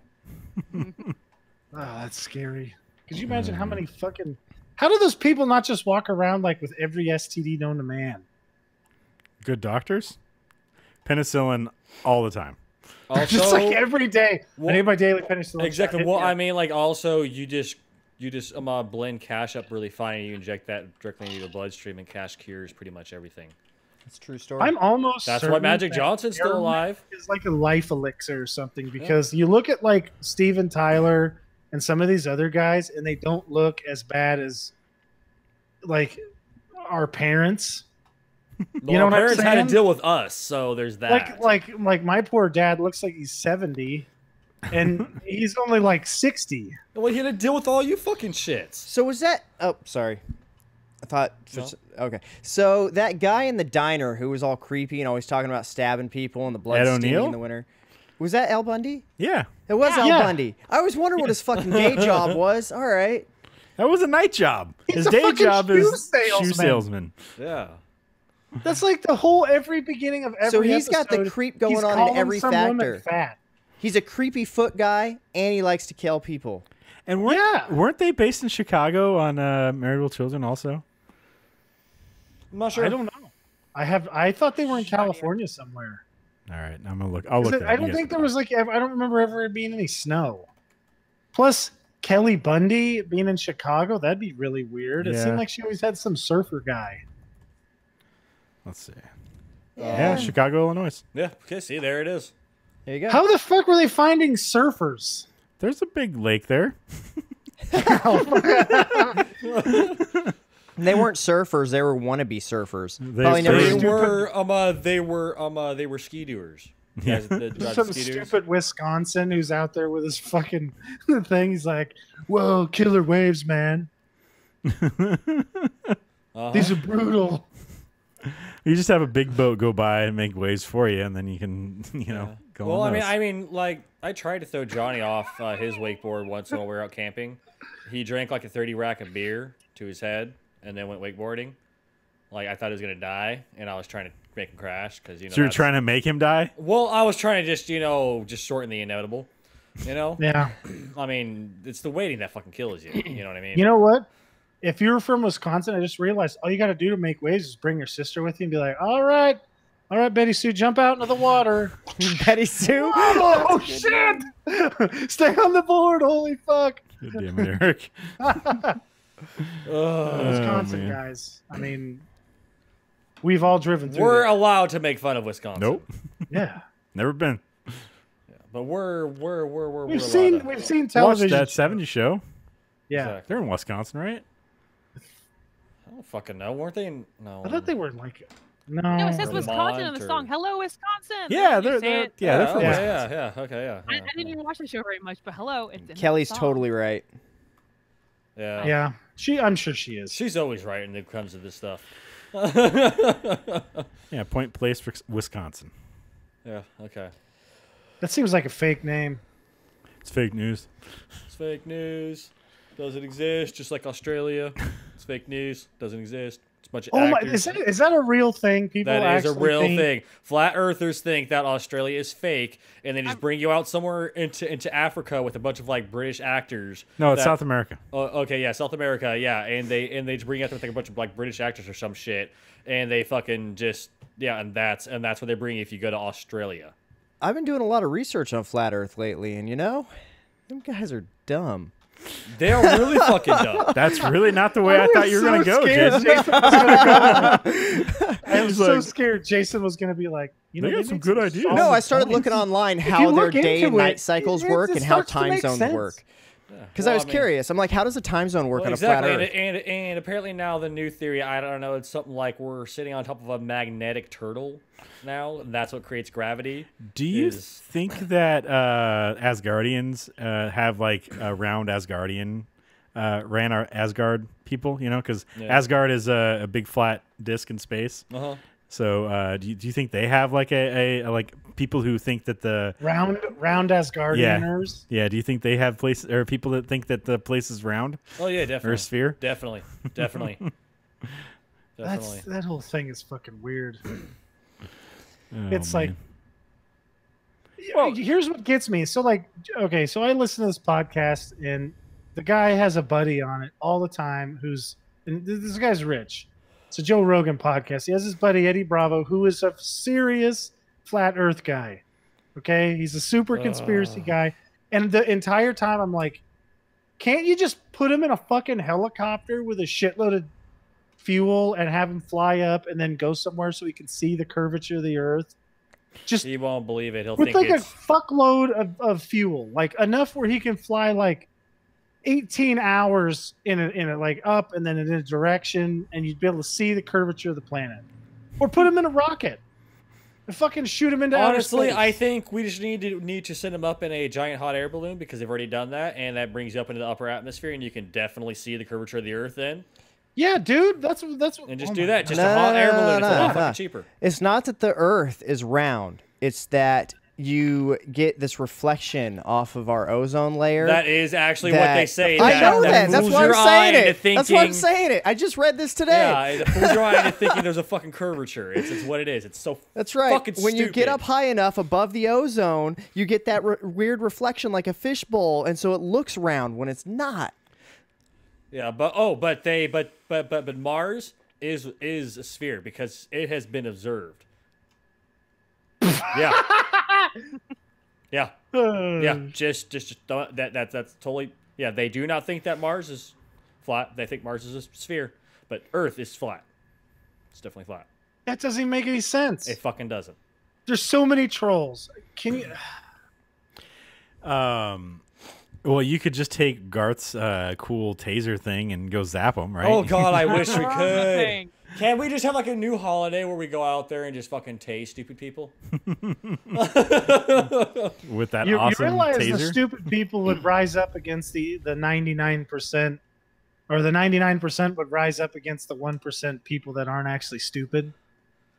Oh, that's scary. Could you imagine how many fucking... How do those people not just walk around like with every STD known to man? Good doctors, penicillin all the time. Also, Just like every day. Well, I need my daily penicillin. exactly. shot. Well, Yeah. I mean, like also you just blend cash up really fine, and you inject that directly into your bloodstream, and cash cures pretty much everything. It's a true story. I'm almost That's why certain Magic that Johnson's still Airman alive. is like a life elixir or something, because you look at like Steven Tyler and some of these other guys, and they don't look as bad as like our parents. Well, You know our what I'm parents had saying? to deal with us, so there's that. Like my poor dad looks like he's 70, and he's only like 60. Well, he had to deal with all you fucking shits. So was that? Oh, sorry. I thought. No. Okay. So that guy in the diner who was all creepy and always talking about stabbing people and the blood Ed steaming O'Neill? in the winter. Was that Al Bundy? Yeah, It was Al Yeah. Bundy. I always wondered what his fucking day job was. All right. that was a night job. He's His a day fucking job shoe is salesman. shoe salesman. Yeah. That's like the whole every beginning of every. So he's got the episode, creep going he's on in calling every some woman factor. Fat. He's a creepy foot guy and he likes to kill people. And Yeah. weren't they based in Chicago on Married with Children also? I'm not sure. I don't know. I thought they were in California somewhere. All right, I'm gonna look. I'll look. I don't think there was like. I don't remember ever being any snow. Plus, Kelly Bundy being in Chicago, that'd be really weird. It Yeah. seemed like she always had some surfer guy. Let's see. Yeah, Chicago, Illinois. Yeah. Okay. See, there it is. There you go. How the fuck were they finding surfers? There's a big lake there. They weren't surfers. They were wannabe surfers. They- Probably never they They even- were ski doers. Yeah. Guys that drive Some ski doers. stupid Wisconsin who's out there with his fucking thing. He's like, "Whoa, killer waves, man! Uh-huh. These are brutal." You just have a big boat go by and make waves for you, and then you can, go. Well, on I those. mean, like I tried to throw Johnny off his wakeboard once while we were out camping. He drank like a 30 rack of beer to his head, and then went wakeboarding. Like I thought he was gonna die, and I was trying to make him crash because So you're that's- trying to make him die? Well, I was trying to just shorten the inevitable. Yeah. I mean, it's the waiting that fucking kills you. You know what I mean? You know what? If you're from Wisconsin, I just realized all you got to do to make waves is bring your sister with you and be like, all right, Betty Sue, jump out into the water. Betty Sue? Oh, shit! Stay on the board. Holy fuck. God damn it, Eric. Wisconsin man. guys. I mean, we've all driven through We're there. allowed to make fun of Wisconsin. Nope, Yeah. never been. But we're We've allowed seen to. we've seen Watched television. that shows. '70s show. Yeah. Exactly. They're in Wisconsin, right? I don't fucking know. Weren't they? No. I thought they were like no. No, it says Vermont Wisconsin in the or- song. Hello, Wisconsin. Yeah, They they're say it. yeah, they're from okay, Wisconsin. yeah. Okay, yeah. I didn't even watch the show very much, but hello, it's in the Kelly's song. totally right. Yeah. Yeah. I'm sure she is. She's always right when it comes to this stuff. Yeah, Point Place, Wisconsin. Yeah. Okay. That seems like a fake name. It's fake news. It's fake news. Doesn't exist. Just like Australia. It's fake news. Doesn't exist. It's a bunch of Oh my! actors. Is that a real thing? People That is a actually real think- thing. Flat Earthers think that Australia is fake, and they just bring you out somewhere into Africa with a bunch of like British actors. No, it's that- South America. Oh, okay, yeah, South America, yeah, and they just bring you out there with like a bunch of like British actors or some shit, and they fucking just and that's what they bring you if you go to Australia. I've been doing a lot of research on Flat Earth lately, and them guys are dumb. They are really fucking dumb. That's really not the way I thought you were going to go, Jason. I was He's so like- scared Jason was going to be like, They got some good ideas. solid No, I started points. looking online you how their look into day and it, night cycles work and how starts to time make zones sense. work. Because I was curious. I'm like, how does a time zone work Well, on a exactly, flat Earth? and apparently now the new theory, I don't know, it's something like we're sitting on top of a magnetic turtle now, and that's what creates gravity. Do you is- think that Asgardians have like a round Asgardian ran our Asgard people? Because Yeah. Asgard is a big flat disc in space. Uh-huh. So do you think they have like a like people who think that the Round Asgardianers. do you think they have places or people that think that the place is round Oh yeah, or definitely. a sphere? Definitely. Definitely. Definitely. That whole thing is fucking weird. Oh, It's like, man. here's what gets me. So like, okay, so I listen to this podcast and the guy has a buddy on it all the time and this guy's rich. It's a Joe Rogan podcast. He has his buddy Eddie Bravo, who is a serious flat Earth guy. Okay, he's a super conspiracy guy, and the entire time I'm like, can't you just put him in a fucking helicopter with a shitload of fuel and have him fly up and then go somewhere so he can see the curvature of the Earth. Just He won't believe it. He'll with think like a it's fuckload of fuel, like enough where he can fly like 18 hours in a like up and then in a direction, and you'd be able to see the curvature of the planet. Or put him in a rocket and fucking shoot him into outer honestly. space. I think we just need to send him up in a giant hot air balloon because they've already done that, and that brings you up into the upper atmosphere, and you can definitely see the curvature of the Earth then. Yeah, dude, that's what. And just oh do my that. God. Just a hot air balloon. It's a lot no. fucking cheaper. It's not that the Earth is round. It's that you get this reflection off of our ozone layer. That is actually what they say. I know that. That's fools why I'm your eye saying into it. That's why I'm thinking- saying it. I just read this today. Yeah, it fools your eye into thinking there's a fucking curvature. It's what it is. It's so That's right. fucking When you get stupid. up high enough above the ozone, you get that weird reflection like a fishbowl, and so it looks round when it's not. Yeah, but Mars is a sphere because it has been observed. Yeah. Yeah. Yeah. Just don't, that's totally. Yeah, they do not think that Mars is flat. They think Mars is a sphere, but Earth is flat. It's definitely flat. That doesn't even make any sense. It fucking doesn't. There's so many trolls. Can you? Well, you could just take Garth's cool taser thing and go zap him, right? Oh God, I wish we Wrong could. thing. Can we just have like a new holiday where we go out there and just fucking tase stupid people? With that You awesome realize taser. the stupid people would rise up against the 99%, or the 99% would rise up against the 1% people that aren't actually stupid.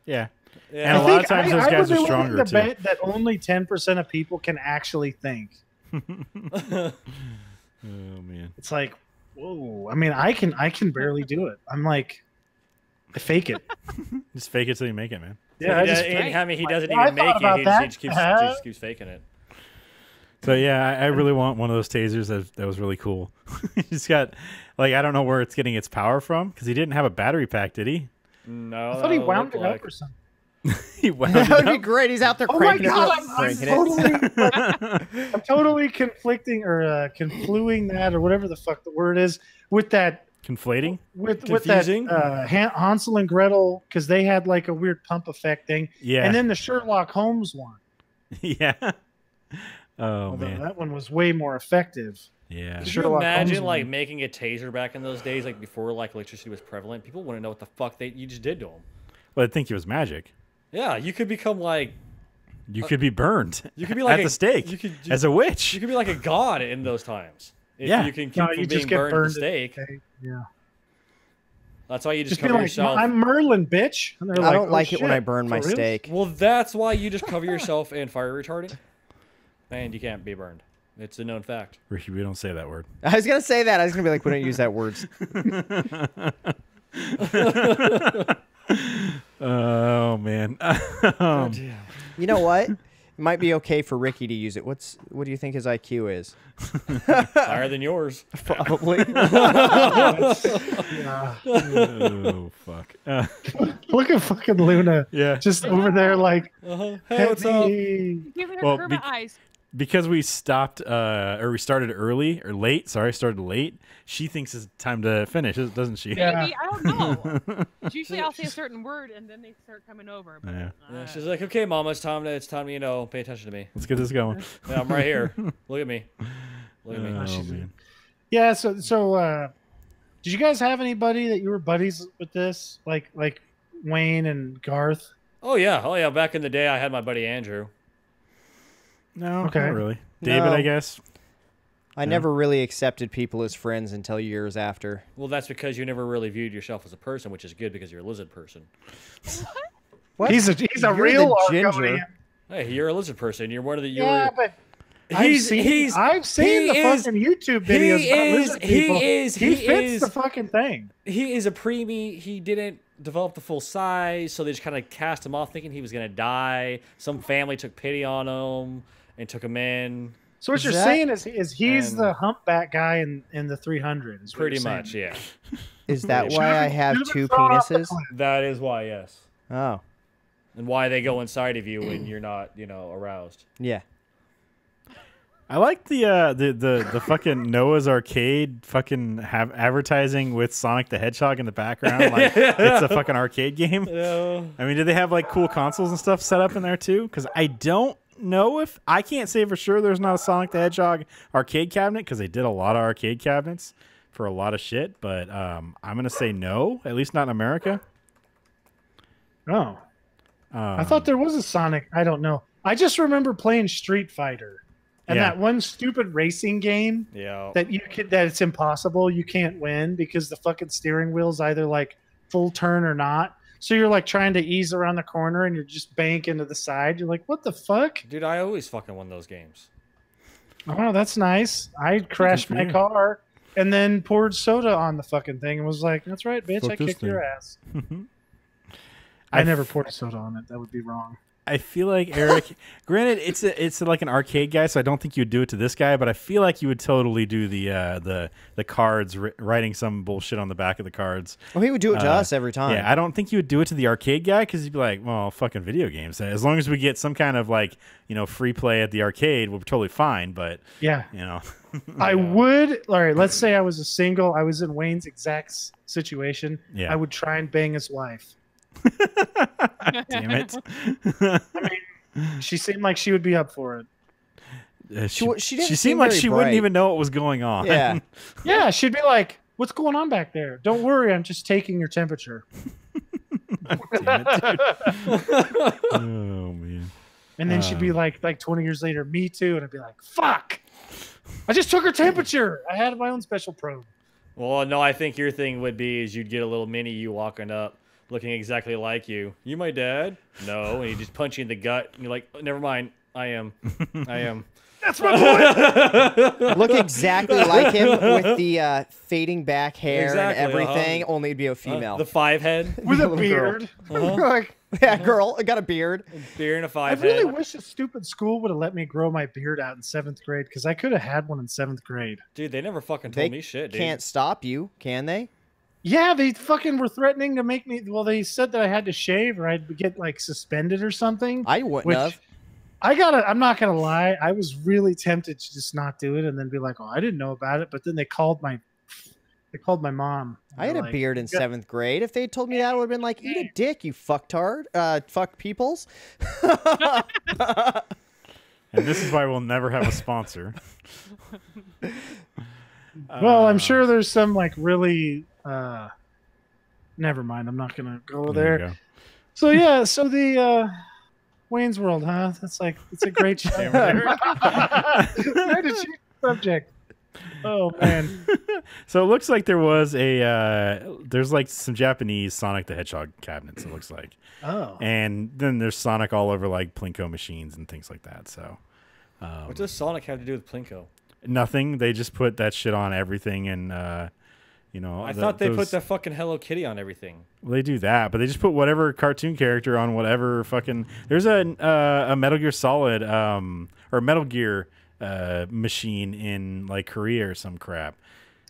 Yeah. Yeah. And a I lot think of times I those would guys be are willing stronger to too. bet that only 10% of people can actually think. Oh man. It's like, whoa. I mean, I can barely do it. I'm like, I fake it. Just fake it till you make it, man. Yeah, I just I mean, he doesn't I even make thought it. about He that. just keeps faking it. So yeah, I really want one of those tasers. That was really cool. He's got, like, I don't know where it's getting its power from because he didn't have a battery pack, did he? No, I thought he that wound looked it like- up or something. He wound That it would be up. great. He's out there Oh my cranking god, it. I'm Cranking it. totally, I'm totally conflicting or confluing that or whatever the fuck the word is with that Conflating. with Confusing? that Hansel and Gretel, because they had like a weird pump effect thing, Yeah. and then the Sherlock Holmes one. Yeah. Oh Although man. that one was way more effective. Yeah. Could you Sherlock imagine Holmes like one. making a taser back in those days, like before like electricity was prevalent? People wouldn't know what the fuck you just did to them. Well, I think it was magic. Yeah, you could become like You could be burned. you could be like at the stake You could as a witch. you could be like a god in those times. If Yeah. you can keep No, from you being just get burned, burned at the stake. Okay, yeah. That's why you just Just be cover like, yourself. I'm Merlin, bitch. And they're I don't "Oh, like it when shit, I burn for my real?" steak. Well, that's why you just cover yourself in fire retardant, and you can't be burned. It's a known fact. Ricky, we don't say that word. I was gonna say that. I was gonna be like, we don't use that words. Oh man. You know what? It might be okay for Ricky to use it. What do you think his IQ is? Higher than yours. Probably. Yeah. Oh fuck. Look at fucking Luna. Yeah. Just over there like, Hey, "Hit what's up? me." Giving her Well, Kermit eyes. Because we stopped or we started early or late. Sorry, started late. She thinks it's time to finish, doesn't she? Yeah. Maybe, I don't know. It's usually I'll say a certain word and then they start coming over. But, Yeah. Yeah, she's like, okay, Mama, it's time to pay attention to me. Let's get this going. Yeah, I'm right here. Look at me. Look at me. Oh she's- man. Yeah, so did you guys have anybody that you were buddies with this? Like Wayne and Garth? Oh yeah. Back in the day, I had my buddy Andrew. No, Okay. not really. David, No. I guess. I never really accepted people as friends until years after. Well, that's because you never really viewed yourself as a person, which is good because you're a lizard person. What? He's a You're real the ginger. Argonian. Hey, you're a lizard person. You're one of the. Yeah, but He's- I've seen the he is- fucking YouTube videos he about is- lizard he people. is- he he fits is- the fucking thing. He is a preemie. He didn't develop the full size, so they just kind of cast him off thinking he was gonna die. Some family took pity on him and took him in. So what Is you're that- saying is he's And- the humpback guy in the 300. Is what Pretty you're saying. much, yeah. Is that Should've why I been- have should've been two thrown off the penises? cliff. That is why, yes. Oh, And why they go inside of you when you're not, aroused. yeah. I like the fucking Noah's Arcade fucking have advertising with Sonic the Hedgehog in the background. Like it's a fucking arcade game. Yeah. I mean, do they have like cool consoles and stuff set up in there too? Because I don't know if I can't say for sure there's not a Sonic the Hedgehog arcade cabinet because they did a lot of arcade cabinets for a lot of shit. But I'm gonna say no, at least not in America. Oh, I thought there was a Sonic. I don't know. I just remember playing Street Fighter and Yeah. that one stupid racing game Yeah. that that it's impossible. You can't win because the fucking steering wheel's either like full turn or not. So you're like trying to ease around the corner and you're just banking to the side. You're like, what the fuck? Dude, I always fucking won those games. Oh, that's nice. I crashed for my you. car and then poured soda on the fucking thing and was like, that's right, bitch. Fuck I this kicked your thing. ass. I never poured soda on it. That would be wrong. I feel like Eric. Granted, it's like an arcade guy, so I don't think you would do it to this guy. But I feel like you would totally do the cards, writing some bullshit on the back of the cards. Well, he would do it to us every time. Yeah, I don't think you would do it to the arcade guy because you'd be like, well, fucking video games. As long as we get some kind of like free play at the arcade, we're totally fine. But Yeah. I Yeah. would. All right, let's say I was a single. I was in Wayne's exact situation. Yeah. I would try and bang his wife. Damn it. She seemed like she would be up for it. She didn't seem seemed like very she wouldn't bright. even know what was going on. Yeah. Yeah, she'd be like, "What's going on back there? Don't worry, I'm just taking your temperature." Damn it, dude. Oh man. And then she'd be like 20 years later, "Me too," and I'd be like, "Fuck! I just took her temperature. I had my own special probe." Well, no, I think your thing would be is you'd get a little mini you walking up, looking exactly like you. You my dad? No, and he just punch you in the gut, and you're like, oh, never mind, I am. That's my point. Look exactly like him with the fading back hair Exactly, and everything. Only it'd be a female. The 5 head, With a Little girl. beard. Uh-huh. Like, yeah, girl, I got a beard. beer and a I 5 really head. wish a stupid school would have let me grow my beard out in 7th grade because I could have had one in 7th grade. Dude, they never fucking They told me shit, dude. can't stop you, can they? Yeah, they fucking were threatening to make me. Well, they said that I had to shave or I'd get like suspended or something. I wouldn't Which have. I'm not gonna lie. I was really tempted to just not do it and then be like, "Oh, I didn't know about it." But then they called my mom. I had They're a like, beard in "Yeah." 7th grade. If they had told me that, I would have been like, eat a dick, you fucktard. Fuck peoples. And this is why we'll never have a sponsor. Well, I'm sure there's some like really. Never mind. I'm not gonna go There you there. go. So yeah, so the Wayne's World, huh? It's a great show. Great achievement subject. Oh man. So it looks like there was there's like some Japanese Sonic the Hedgehog cabinets. It looks like, Oh. and then there's Sonic all over like Plinko machines and things like that. So What does Sonic have to do with Plinko? nothing. They just put that shit on everything, and I thought they put the fucking Hello Kitty on everything. Well, they do that, but they just put whatever cartoon character on whatever fucking. There's a Metal Gear Solid or Metal Gear machine in like Korea or some crap.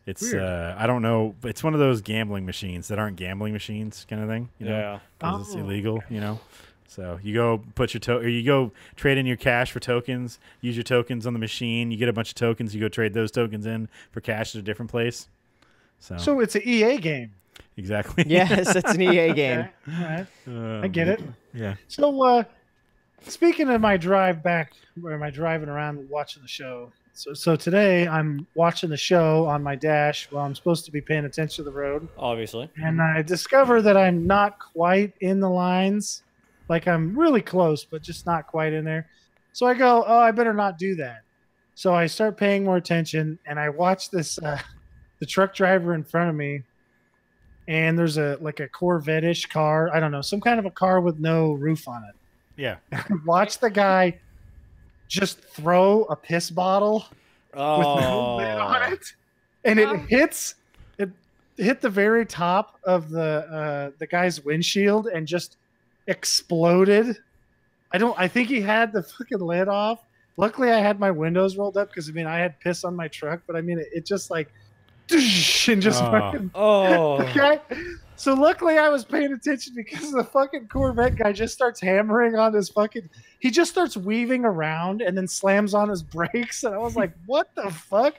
It's Weird. I don't know. It's one of those gambling machines that aren't gambling machines, kind of thing. You know? Yeah. 'Cause it's Oh, illegal. You know. So you go put your or you go trade in your cash for tokens. Use your tokens on the machine. You get a bunch of tokens. You go trade those tokens in for cash at a different place. So it's an EA game. Exactly. Yes, it's an EA game. Okay. All right. I I get it. Yeah. So speaking of my drive back, or my driving around watching the show. So today I'm watching the show on my dash while I'm supposed to be paying attention to the road. Obviously. And I discover that I'm not quite in the lines. Like I'm really close, but just not quite in there. So I go, oh, I better not do that. So I start paying more attention and I watch this, the truck driver in front of me. And there's a Corvette-ish car. I don't know, some kind of a car with no roof on it. Yeah. Watch the guy just throw a piss bottle with no lid on it, and it hit the very top of the guy's windshield and just exploded. I think he had the fucking lid off. Luckily, I had my windows rolled up because I had piss on my truck, but it just like and just fucking. Oh. Okay. So luckily I was paying attention because the fucking Corvette guy just starts hammering on his fucking. He just starts weaving around and then slams on his brakes, and I was like, "What the fuck?"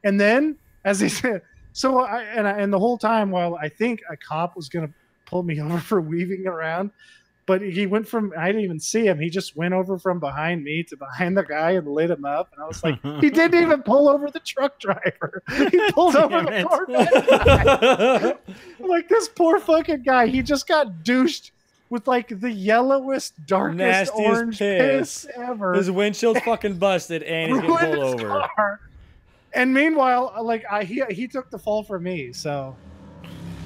And then as he said, and the whole time while I think a cop was gonna pull me over for weaving around. But he went from, I didn't even see him. He just went over from behind me to behind the guy and lit him up. And I was like, he didn't even pull over the truck driver. He pulled over the Corvette guy. I'm like, this poor fucking guy, he just got douched with like the yellowest, darkest Nastiest orange piss ever. His windshield's fucking busted and he's getting Ruined pulled his over. car. And meanwhile, like he took the fall for me. So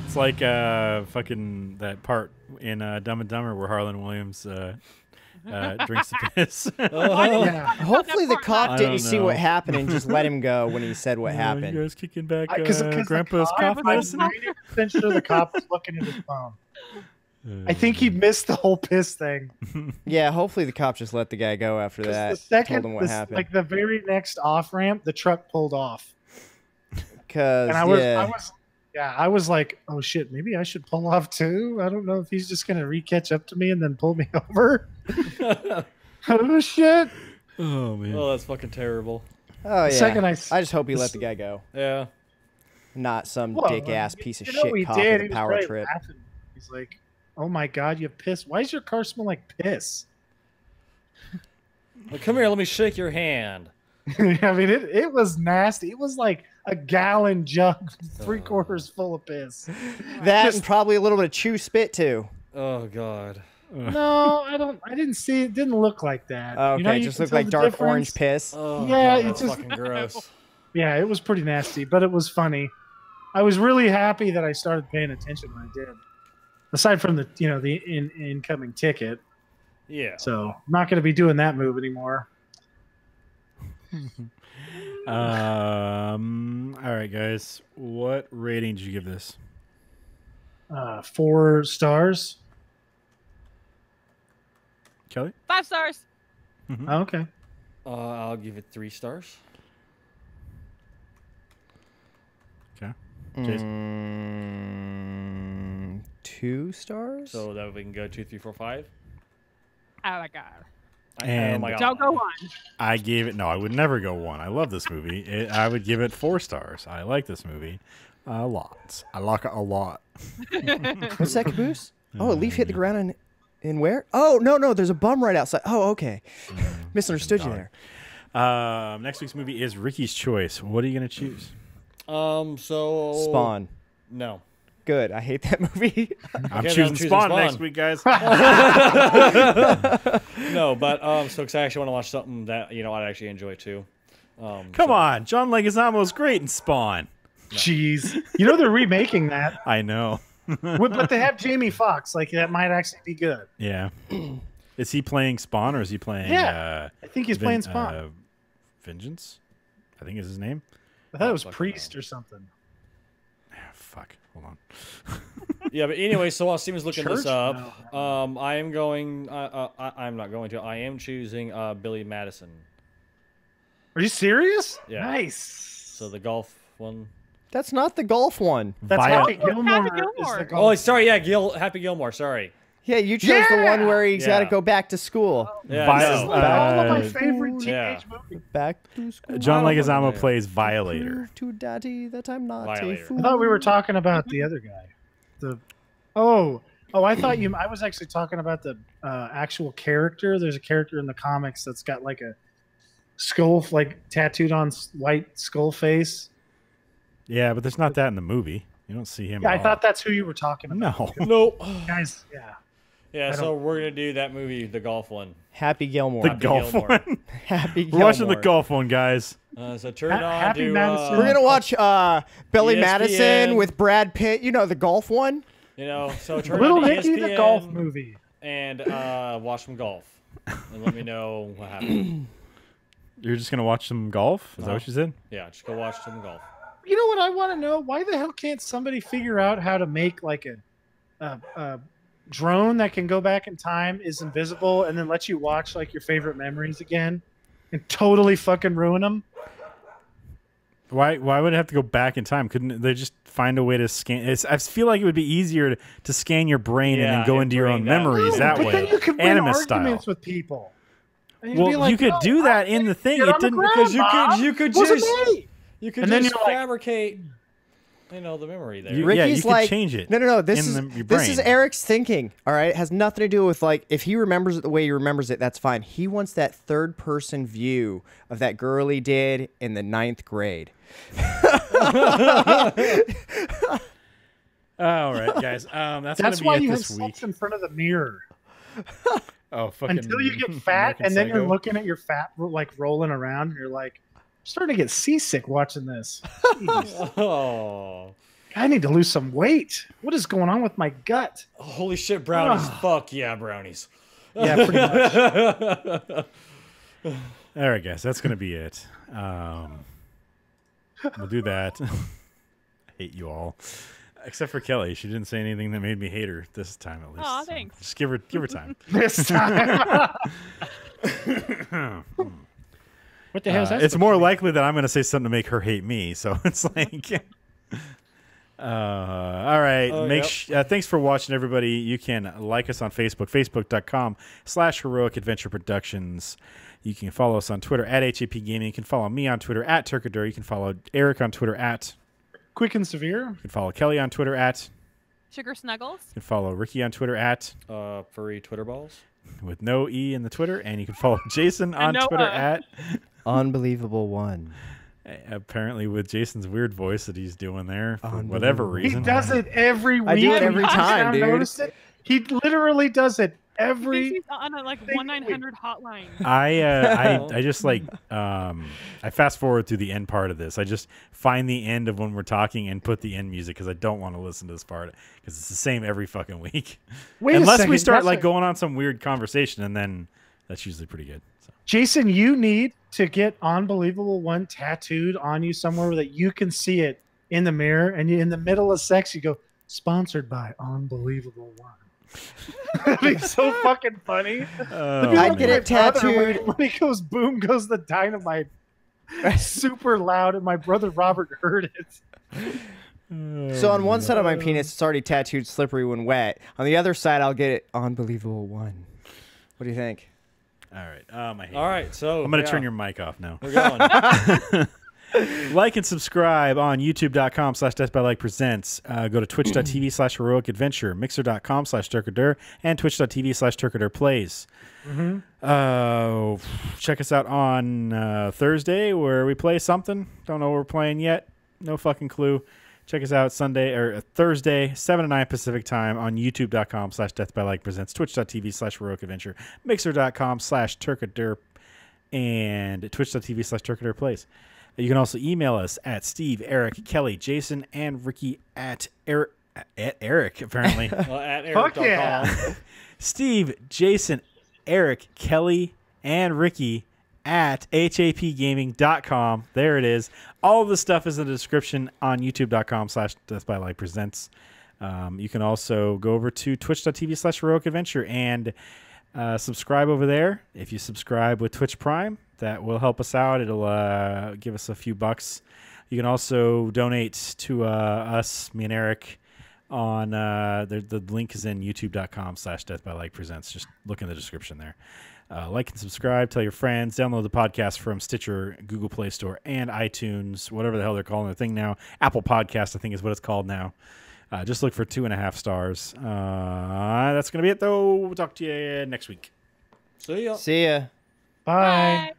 It's like fucking that part in Dumb and Dumber where Harlan Williams drinks the piss. Oh. yeah. Hopefully the I cop don't didn't see know. what happened and just let him go when he said what You happened. guys kicking back Because Grandpa's cough I'm medicine? 90% sure the cop was looking at his phone. I think he missed the whole piss thing. Yeah, hopefully the cop just let the guy go after 'Cause that. the second, told him what happened. like the very next off ramp, the truck pulled off, Because and I was like, oh shit, maybe I should pull off too. I don't know if he's just gonna catch up to me and then pull me over. Oh shit! Oh man. Oh, that's fucking terrible. oh yeah. Second I just hope he let the guy go, Yeah. not some Well, dick ass piece of you know, shit he cop did. with He a was power probably trip. laughing. He's like, oh my god, you have piss. Why does your car smell like piss? Well, come here, let me shake your hand. I mean, it was nasty. It was like a gallon jug, 3/4 full of piss. That Just- and probably a little bit of chew spit too. Oh god. No, I didn't see it. Didn't look like that. Okay, You know, you just can looked tell like the dark difference. orange piss. Oh Yeah, god, it that's just- fucking gross. Yeah, it was pretty nasty, but it was funny. I was really happy that I started paying attention when I did. Aside from the the incoming ticket, Yeah. so I'm not going to be doing that move anymore. All right, guys. What rating did you give this? 4 stars. Kelly? 5 stars. Oh, okay. I'll give it 3 stars. Okay. Mm. Jason? 2 stars. So that we can go 2, 3, 4, 5. Oh my god. Oh And- my god. Don't go on. I gave it. No, I would never go 1. I love this movie. I would give it 4 stars. I like this movie a lot. I like it a lot. What's that, Caboose? Oh, a leaf hit the ground and where? Oh, no, there's a bum right outside. Oh, okay. Misunderstood you there. Next week's movie is Ricky's Choice. What are you going to choose? So Spawn. No. Good. I hate that movie. I'm Okay, choosing choosing Spawn Spawn. next week, guys. No, but so cause I actually want to watch something that I'd actually enjoy too. Come on. John Leguizamo's great in Spawn. Jeez, you know they're remaking that, I know. but they have Jamie Foxx. Like that might actually be good. Yeah. Is he playing Spawn or is he playing Yeah, I think he's playing Spawn. Vengeance? I think is his name. I thought it was fucking Priest or something. Ah, fuck. Hold on. Yeah, but anyway, so while Steven's looking this Church? up, I am going. I'm not going to. I am choosing Billy Madison. Are you serious? Yeah. Nice. So the golf one. That's not the golf one. That's Violet- Happy Gilmore. Happy Is Gilmore. the golf. Oh, sorry. Yeah, Happy Gilmore. Sorry. Yeah, you chose the one where he's got to Yeah. go back to school. Yeah. Violet- no. This is like all of my Uh, favorite teenage yeah. movies. Back to school. John I don't know. Leguizamo plays Violator. Prove to daddy that I'm not Violator. a I fool. thought we were talking about the other guy. I thought I was actually talking about the actual character. There's a character in the comics that's got like a skull, like tattooed on white skull face. Yeah, but there's not that in the movie. You don't see him. Yeah, at I all. thought that's who you were talking about. No. Nope. Guys, yeah. Yeah, I so we're gonna do that movie, the golf one. Happy Gilmore. The Happy golf Gilmore. one. Happy We're Gilmore. watching the golf one, guys. So turn on Happy to Madison. We're gonna watch Billy ESPN. Madison with Brad Pitt. You know the golf one. so turn Little on to Nicky, the ESPN golf movie. and watch some golf, and let me know what happened. You're just gonna watch some golf? Is that Uh-huh. what you said? Yeah, just go watch some golf. You know what I want to know? Why the hell can't somebody figure out how to make like a drone that can go back in time, is invisible, and then let you watch like your favorite memories again, and totally fucking ruin them? Why would it have to go back in time? Couldn't they just find a way to scan? I feel like it would be easier to scan your brain and then go into your own memories that but way, then you can win Animus style. arguments with people. And you'd be Well, like, you could "No, do that in the thing. get It on the didn't ground, because Mom. you could Wasn't just me." you could And then just you're like- fabricate, the memory there. You Ricky's could like, change it. No. This in is your this is brain. Eric's thinking. All right, it has nothing to do with like if he remembers it the way he remembers it. That's fine. He wants that third person view of that girl he did in the 9th grade. All right, guys. That's That's gonna why be you it have this sex week. in front of the mirror Oh, fucking until you get fat, American and then you're Psycho. looking at your fat like rolling around, and you're like, I'm starting to get seasick watching this. Jeez. Oh, I need to lose some weight. What is going on with my gut? holy shit, brownies! Fuck yeah, brownies. Yeah, pretty much. All right, guys. That's gonna be it. We'll do that. I hate you all, except for Kelly. She didn't say anything that made me hate her this time, at least. Aw, So thanks. just give her time. This time. What the hell is that? It's more likely that I'm going to say something to make her hate me. So it's like, all right. Oh, yep. Thanks for watching, everybody. You can like us on Facebook, facebook.com/Heroic Adventure Productions. You can follow us on Twitter at hapgaming. You can follow me on Twitter at Turkadur. You can follow Eric on Twitter at. Quick and severe. You can follow Kelly on Twitter at. Sugar Snuggles. You can follow Ricky on Twitter at. Furry Twitter balls. With no E in the Twitter. And you can follow Jason on no Twitter E. at. Unbelievable one. Apparently with Jason's weird voice that he's doing there for whatever Unbelievable. He reason. does it every week. I do it every You time, haven't dude. noticed it? He literally does it He's every. on a 1-900 hotline. I just like I fast forward through the end part of this. I just find the end of when we're talking and put the end music because I don't want to listen to this part because it's the same every fucking week. Wait a Unless we second, start that's like a- going on some weird conversation and then that's usually pretty good. So. Jason, you need to get Unbelievable One tattooed on you somewhere that you can see it in the mirror, and you, in the middle of sex, you go, "Sponsored by Unbelievable One." That'd be so fucking funny. Oh, I'd get man. it tattooed. When he goes, boom goes the dynamite, super loud, and my brother Robert heard it. So on one side of my penis, it's already tattooed slippery when wet. On the other side, I'll get it unbelievable one. What do you think? All right. My All right, so I'm going to turn your mic off now. We're going. Like and subscribe on youtube.com/deathbylikepresents. Go to twitch.tv/heroicadventure, mixer.com/turkadur, and twitch.tv/turkadurplays. Check us out on Thursday where we play something. Don't know what we're playing yet. No fucking clue. Check us out Thursday, 7 to 9 Pacific time on youtube.com/deathbylikepresents, twitch.tv/heroicadventure, mixer.com/turkadur, and twitch.tv/turkadurplays. You can also email us at Steve, Eric, Kelly, Jason, and Ricky at Eric, apparently. At Fuck Eric.com. yeah. Steve, Jason, Eric, Kelly, and Ricky at hapgaming.com. There it is. All of the stuff is in the description on youtube.com/deathbylikepresents. You can also go over to twitch.tv/heroicadventure and subscribe over there. If you subscribe with Twitch Prime, that will help us out. It'll give us a few bucks. You can also donate to us, me and Eric, on the link is in youtube.com/deathbylikepresents. Just look in the description there. Like and subscribe. Tell your friends. Download the podcast from Stitcher, Google Play Store, and iTunes, whatever the hell they're calling the thing now. Apple Podcast, I think, is what it's called now. Just look for 2.5 stars. That's going to be it, though. We'll talk to you next week. See ya. See ya. Bye. Bye.